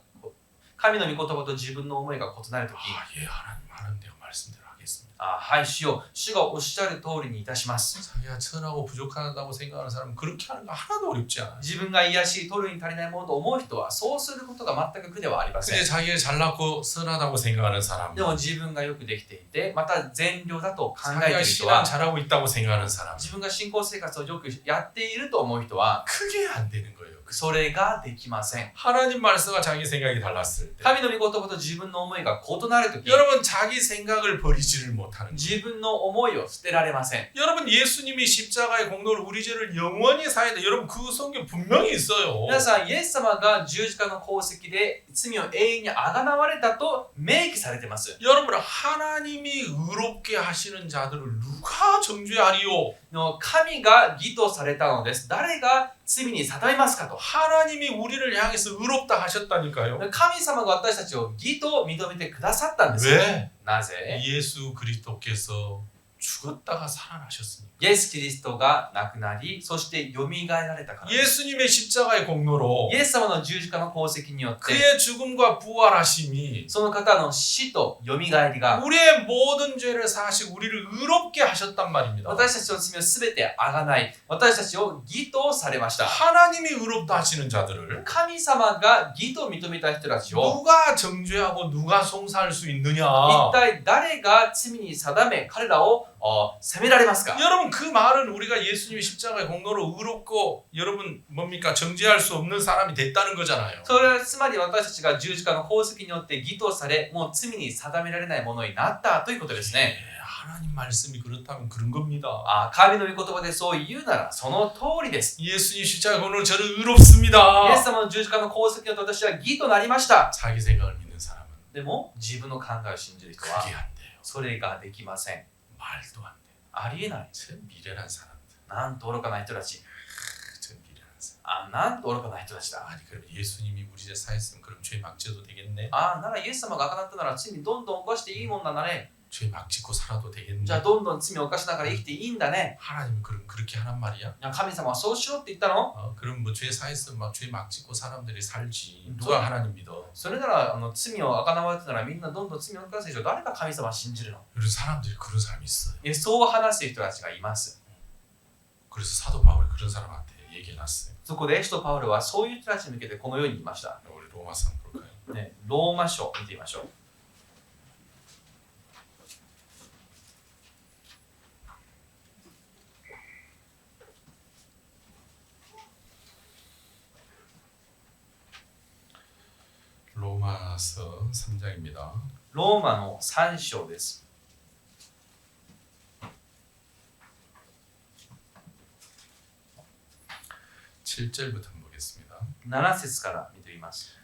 Speaker 2: なるとき、
Speaker 1: 아, 예, 하나님 하는 대로 말씀대로 하겠습니다.
Speaker 2: はい、主よ、主がおっしゃる通りにいたします。
Speaker 1: 자기가 천하고 부족하다고 생각하는 사람은 그렇게 하는 거 하나도 어렵지 않아요.
Speaker 2: 自分が癒し、取るに足りないものと思う人は、そうすることが全く苦ではありません。
Speaker 1: 근데 자기가 잘났고 선하다고 생각하는 사람,
Speaker 2: でも自分がよくできていて、また善良だと考えてい
Speaker 1: 자기가
Speaker 2: る人
Speaker 1: 신앙
Speaker 2: は、
Speaker 1: 잘하고 있다고 생각하는 사람,
Speaker 2: 自分が信仰生活をよくやっていると思う人は、
Speaker 1: 그게 안 되는 거예요.
Speaker 2: それができません。
Speaker 1: 하나님 말씀과 자기 생각이 달랐을 때,
Speaker 2: 神の御言葉と自分の思いが異なるとき、
Speaker 1: 여러분 자기 생각을 버리지를 못하는 거예요.
Speaker 2: 自分の思いを捨てられません。
Speaker 1: 여러분 예수님이 십자가의 공로를 우리 죄를 영원히 사야 돼. 여러분 그 성경 분명히 있어요.
Speaker 2: 皆さん、イエス様が十字架の功績で罪を永遠にあがなわれたと明記されています。
Speaker 1: 여러분 하나님이 의롭게 하시는 자들을 누가 정죄하리요?
Speaker 2: の神が義とされたのです。誰が罪に定めますかと。
Speaker 1: 하나님이 우리를 향해서 의롭다 하셨다니까요.
Speaker 2: 神様が私たちを義と認めてくださったんです。
Speaker 1: 왜?
Speaker 2: なぜ？
Speaker 1: 예수 그리스도께서 죽었다가 살아나셨으니까.
Speaker 2: イエス・キリストが亡くなり、そして蘇られたからです。
Speaker 1: 예수님의 십자가의 공로로
Speaker 2: イエス様の十字架の功績によって、
Speaker 1: 그의 죽음과 부활하심이
Speaker 2: その方の死と蘇りが
Speaker 1: 우리의 모든 죄를 사시고 우리를 의롭게 하셨단 말입니다.
Speaker 2: 私たちの罪をすべてあがない、私たちを義とされました。
Speaker 1: 하나님이 의롭다 하시는 자들을
Speaker 2: 神様が義と認めた人たちを
Speaker 1: 누가 정죄하고 누가 송사할 수 있느냐?
Speaker 2: 一体誰が罪に定め彼らを責められますか？
Speaker 1: 여러분 그 말은 우리가 예수님의 십자가의 공로로 의롭고 여러분 뭡니까? 정죄할 수 없는 사람이 됐다는 거잖아요.
Speaker 2: それはつまり私たちが十字架の功績によって義とされ、もう罪に定められないものになったということですね。
Speaker 1: 하나님 말씀이 그렇다면 그런 겁니다.
Speaker 2: 神の御言葉でそう言うならその通りです。
Speaker 1: 예수님 십자가의 공로로 저는 의롭습니다.
Speaker 2: イエス様の十字架の功績によって私は義となりました。
Speaker 1: 자기 생각을 믿는 사람은
Speaker 2: でも自分の考えを信じる人
Speaker 1: 그게
Speaker 2: は
Speaker 1: 안 돼요.
Speaker 2: それができません。
Speaker 1: 말도 안 돼요.
Speaker 2: ありえない。
Speaker 1: 참 미련한 사람들.
Speaker 2: なんと愚かな人たち。
Speaker 1: 참 미련한 사람.
Speaker 2: なんと愚かな人たちだ。
Speaker 1: 아니 그럼 예수님이 우리 죄 사했으면 그럼 죄 막 져도 되겠네?
Speaker 2: ならイエス様があがなったなら罪どんどん犯していいもんなんだね。
Speaker 1: 죄 막 짓고 살아도 되겠니?
Speaker 2: じゃあどんどん罪を犯しながら生きていいんだね。
Speaker 1: 하나님은 그렇게 하란 말이야?
Speaker 2: いや神様はそうしろって言ったの？
Speaker 1: 그럼 뭐 죄 사했으면 막 죄 막 짓고 사람들이 살지. 누가 하나님 믿어?
Speaker 2: それなら罪をあかなわれてたらみんなどんどん罪を犯すでしょ。誰が神様を信じるの？
Speaker 1: 그런 사람들이 그런 사람이 있어요.
Speaker 2: そう話す人たちがいます。
Speaker 1: 그래서 사도 바울이 그런 사람한테 얘기해놨어요.
Speaker 2: そこで使徒パウロはそういう人たちに向けてこのように言いました。
Speaker 1: 우리 로마서 한번 볼까요?
Speaker 2: ね、ローマ書を見てみましょう。
Speaker 1: 로마서 3장입니다.
Speaker 2: ローマの3章です。
Speaker 1: 7절부터 보겠습니다.
Speaker 2: 7節から見てみます。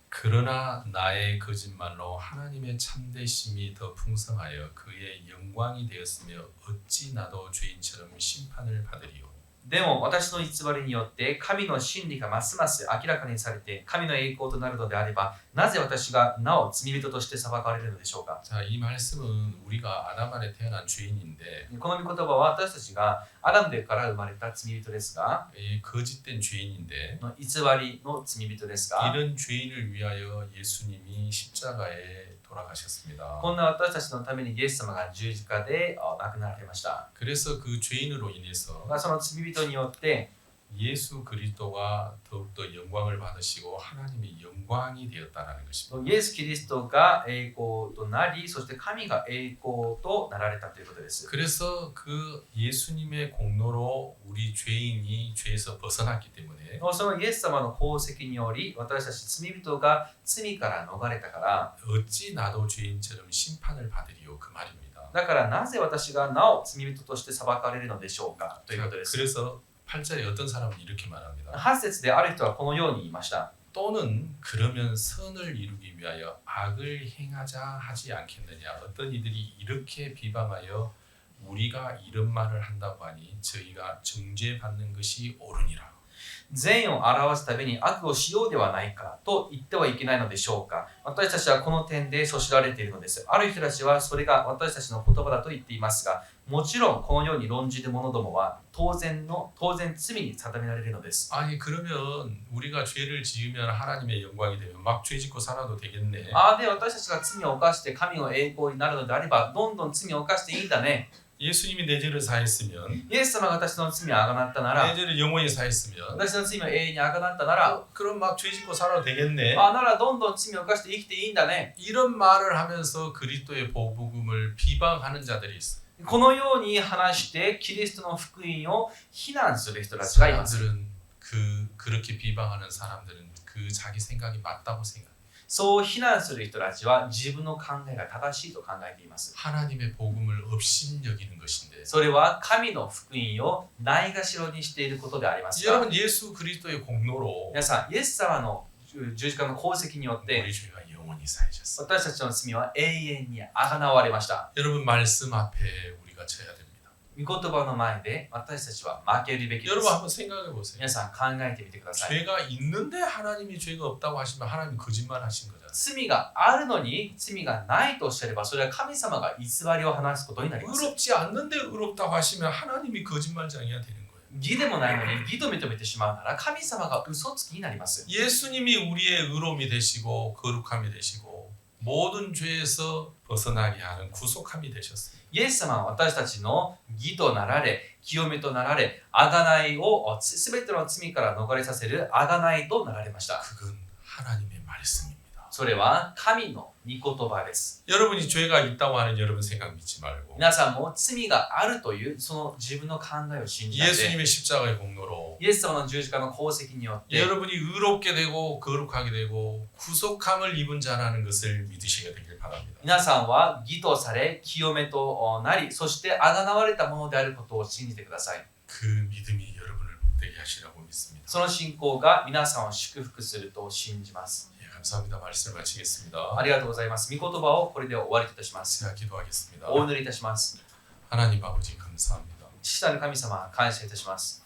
Speaker 1: 그러나 나의 거짓말로 하나님의 참되심이 더 풍성하여 그의 영광이 되었으며 어찌 나도 죄인처럼 심판을 받으리요.
Speaker 2: でも私の偽りによって神の真理がますます明らかにされて神の栄光となるのであればなぜ私がなお罪人として裁かれるのでしょうか。
Speaker 1: 자, 이 말씀은 우리가 아담 안에 태어난 죄인인데
Speaker 2: この御言葉は私たちがアダムから生まれた罪人ですが
Speaker 1: 이 거짓된 죄인인데
Speaker 2: 偽りの罪人ですが
Speaker 1: 이런 죄인을 위하여 예수님이 십자가에 돌아가셨습니다.
Speaker 2: こんな私たちのためにイエス様が十字架で亡くなられました。
Speaker 1: 그래서 그 죄인으로 인해서
Speaker 2: その罪人によって
Speaker 1: 예수 그리스도가 더욱더 영광을 받으시고 하나님이 영광이 되었다라는 것입니다.
Speaker 2: イエス・キリストが栄光となりそして神が栄光となられたということです。
Speaker 1: 그래서 그 예수님의 공로로 우리 죄인이 죄에서 벗어났기 때문에
Speaker 2: そのイエス様の功績により私たち罪人が罪から逃れたから
Speaker 1: 어찌 나도 죄인처럼 심판을 받으리요 그 말입니다.
Speaker 2: だからなぜ私がなお罪人として裁かれるのでしょうかということです。
Speaker 1: 그래서 8절에 어떤 사람은 이렇게 말합니다.
Speaker 2: 8節である人はこのように言いました。
Speaker 1: 또는 그러면 선을 이루기 위하여 악을 행하자 하지 않겠느냐. 어떤 이들이 이렇게 비방하여 우리가 이런 말을 한다고 하니 저희가 정죄받는 것이 옳으니라.
Speaker 2: 善を表すために悪をしようではないかと言ってはいけないのでしょうか。私たちはこの点でそしられているのです。ある人たちはそれが私たちの言葉だと言っていますが、もちろんこのように論じる者どもは当然罪に定められるのです。
Speaker 1: 아니 그러면 우리가 죄를 지으면 하나님의 영광이 되면 막 죄 짓고 살아도 되겠네.
Speaker 2: で私たちが罪を犯して神の栄光になるのであればどんどん罪を犯していいんだね。
Speaker 1: 예수님이 내 죄를 사했으면
Speaker 2: イエス様が私の罪をあがなったなら
Speaker 1: 내 죄를 영원히 사했으면
Speaker 2: 私の罪を永遠にあがなったなら
Speaker 1: 그럼 막 죄 짓고 살아도 되겠네.
Speaker 2: ならどんどん罪を犯して生きていいんだね。
Speaker 1: 이런 말을 하면서 그리스도의 복음을 비방하는 자들이 있어.
Speaker 2: このように話してキリストの福音を非難する人たちがいます。
Speaker 1: 사람들은 그렇게 비방하는 사람들은 그 자기 생각이 맞다고 생각.
Speaker 2: そう非難する人たちは自分の考えが正しいと考えています。
Speaker 1: 하나님의 복음을 업신여기는 것인데.
Speaker 2: それは神の福音をないがしろにしていることでありますが、
Speaker 1: 여러분 예수 그리스도의 공로로
Speaker 2: 皆さん、イエス様の十字架の功績によって
Speaker 1: 우리 죄가 영원히 사해졌어.
Speaker 2: 私たちの罪は永遠にあがなわれました。
Speaker 1: 여러분 말씀 앞에 우리가 져야 됩니다.
Speaker 2: 御言葉の前で私たちは負けるべきです。
Speaker 1: 여러분 한번 생각해 보세요.
Speaker 2: 皆さん考えてみてください。
Speaker 1: 죄가 있는데 하나님이 죄가 없다고 하시면 하나님 거짓말 하신 거잖아요.
Speaker 2: 罪があるのに罪がないとおっしゃればそれは神様が偽りを話すことになります。
Speaker 1: 의롭지 않는데 의롭다고 하시면 하나님이 거짓말장이야 되는 거예요.
Speaker 2: 義でもないのに義と認めてしまうなら神様が嘘つきになります。
Speaker 1: 예수님이 우리의 의로움이 되시고 거룩함이 되시고 모든 죄에서 벗어나게 하는 구속함이 되셨어요.
Speaker 2: イエス様は私たちの義となられ、清めとなられ、贖いをすべての罪から逃れさせる贖いとなられました。
Speaker 1: 그건 하나님의 말씀입니다.
Speaker 2: それは神の御言葉です。
Speaker 1: 여러분이 죄가 있다고 하는 여러분 생각 믿지 말고
Speaker 2: 皆さんも罪があるというその自分の考えを信じないで、
Speaker 1: 예수님의 십자가의 공로로
Speaker 2: イエス様の十字架の功績によって
Speaker 1: 여러분이 의롭게 되고 거룩하게 되고 구속함을 입은 자라는 것을 믿으시게 되길 바랍니다.
Speaker 2: 皆さんは義とされ、清めとなり、そして贖われたものであることを信じてください。
Speaker 1: 그 믿음이 여러분을 복되게 하시라고 믿습니다.
Speaker 2: その信仰が皆さんを祝福すると信じます。
Speaker 1: 예, 감사합니다. 말씀을 마치겠습니다.
Speaker 2: ありがとうございます。御言葉をこれで終わりといたします。
Speaker 1: 제가 기도하겠습니다.
Speaker 2: お祈りいたします。
Speaker 1: 하나님 아버지 감사합니다.
Speaker 2: 父なる神様、感謝いたします。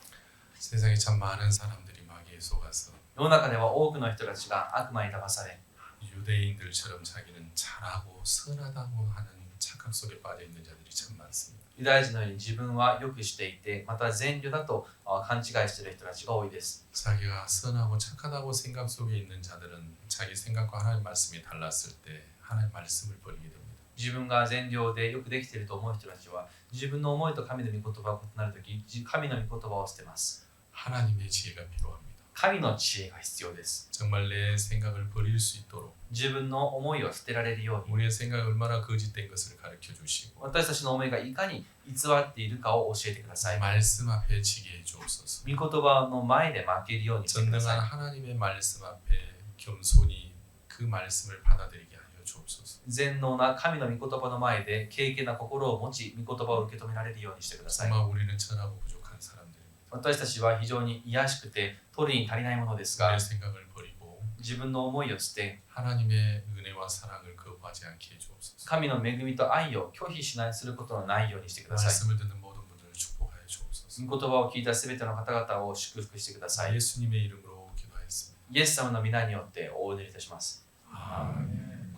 Speaker 1: 세상에 참 많은 사람들이 마귀에 속아서
Speaker 2: 世の中では多くの人たちが悪魔に騙され、
Speaker 1: 유대인들처럼 자기는 잘하고 선하다고 하는 착각 속에 빠져 있는 자들이 참 많습니다.
Speaker 2: ユダヤ人のように自分はよくしていて、また善良だと勘違いしている人たちが多いです。
Speaker 1: 자기가 선하고 착하다고 생각 속에 있는 자들은 자기 생각과 하나님 말씀이 달랐을 때 하나님 말씀을 버리게 됩니다.
Speaker 2: 自分が善良でよくできていると思う人たちは、自分の思いと神の御言葉が異なるとき、神の御言葉を捨てます。
Speaker 1: 하나님의 지혜가 필요합니다.
Speaker 2: 神の知恵が必要です。
Speaker 1: 정말 내 생각을 버릴 수 있도록
Speaker 2: 自分の思いを捨てられるように、
Speaker 1: 우리의 생각이 얼마나 거짓된 것을 가르쳐 주시고
Speaker 2: 私たちの思いがいかに偽っているかを教えてください。
Speaker 1: 말씀 앞에 지게 해 주옵소서.
Speaker 2: 御言葉の前で負けるようにしてくださ
Speaker 1: 전능한
Speaker 2: い。
Speaker 1: 하나님의 말씀 앞에 겸손히 그 말씀을 받아들이게 하여 주옵소서.
Speaker 2: 全能な神の御言葉の前で敬虔な心を持ち、御言葉を受け止められるようにしてください。
Speaker 1: 정말 우리는 천하고 부족한 사람들입니다.
Speaker 2: 私たちは非常に卑しくて取りに足りないものですが、
Speaker 1: 내 생각을 버리고
Speaker 2: 自分の思いを捨て、
Speaker 1: 하나님의 은혜와 사랑을 거부하지 않게 해 주옵소서.
Speaker 2: 神の恵みと愛を拒否しないすることのないようにしてください。
Speaker 1: 말씀을 듣는 모든 분들을 축복하여 주옵소서.
Speaker 2: 御言葉を聞いたすべての方々を祝福してください。
Speaker 1: 예수님의 이름으로 기도하였습니다.
Speaker 2: イエス様の皆によってお祈りいたします。
Speaker 1: 아멘.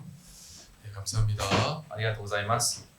Speaker 1: 네, 감사합니다.
Speaker 2: ありがとうございます。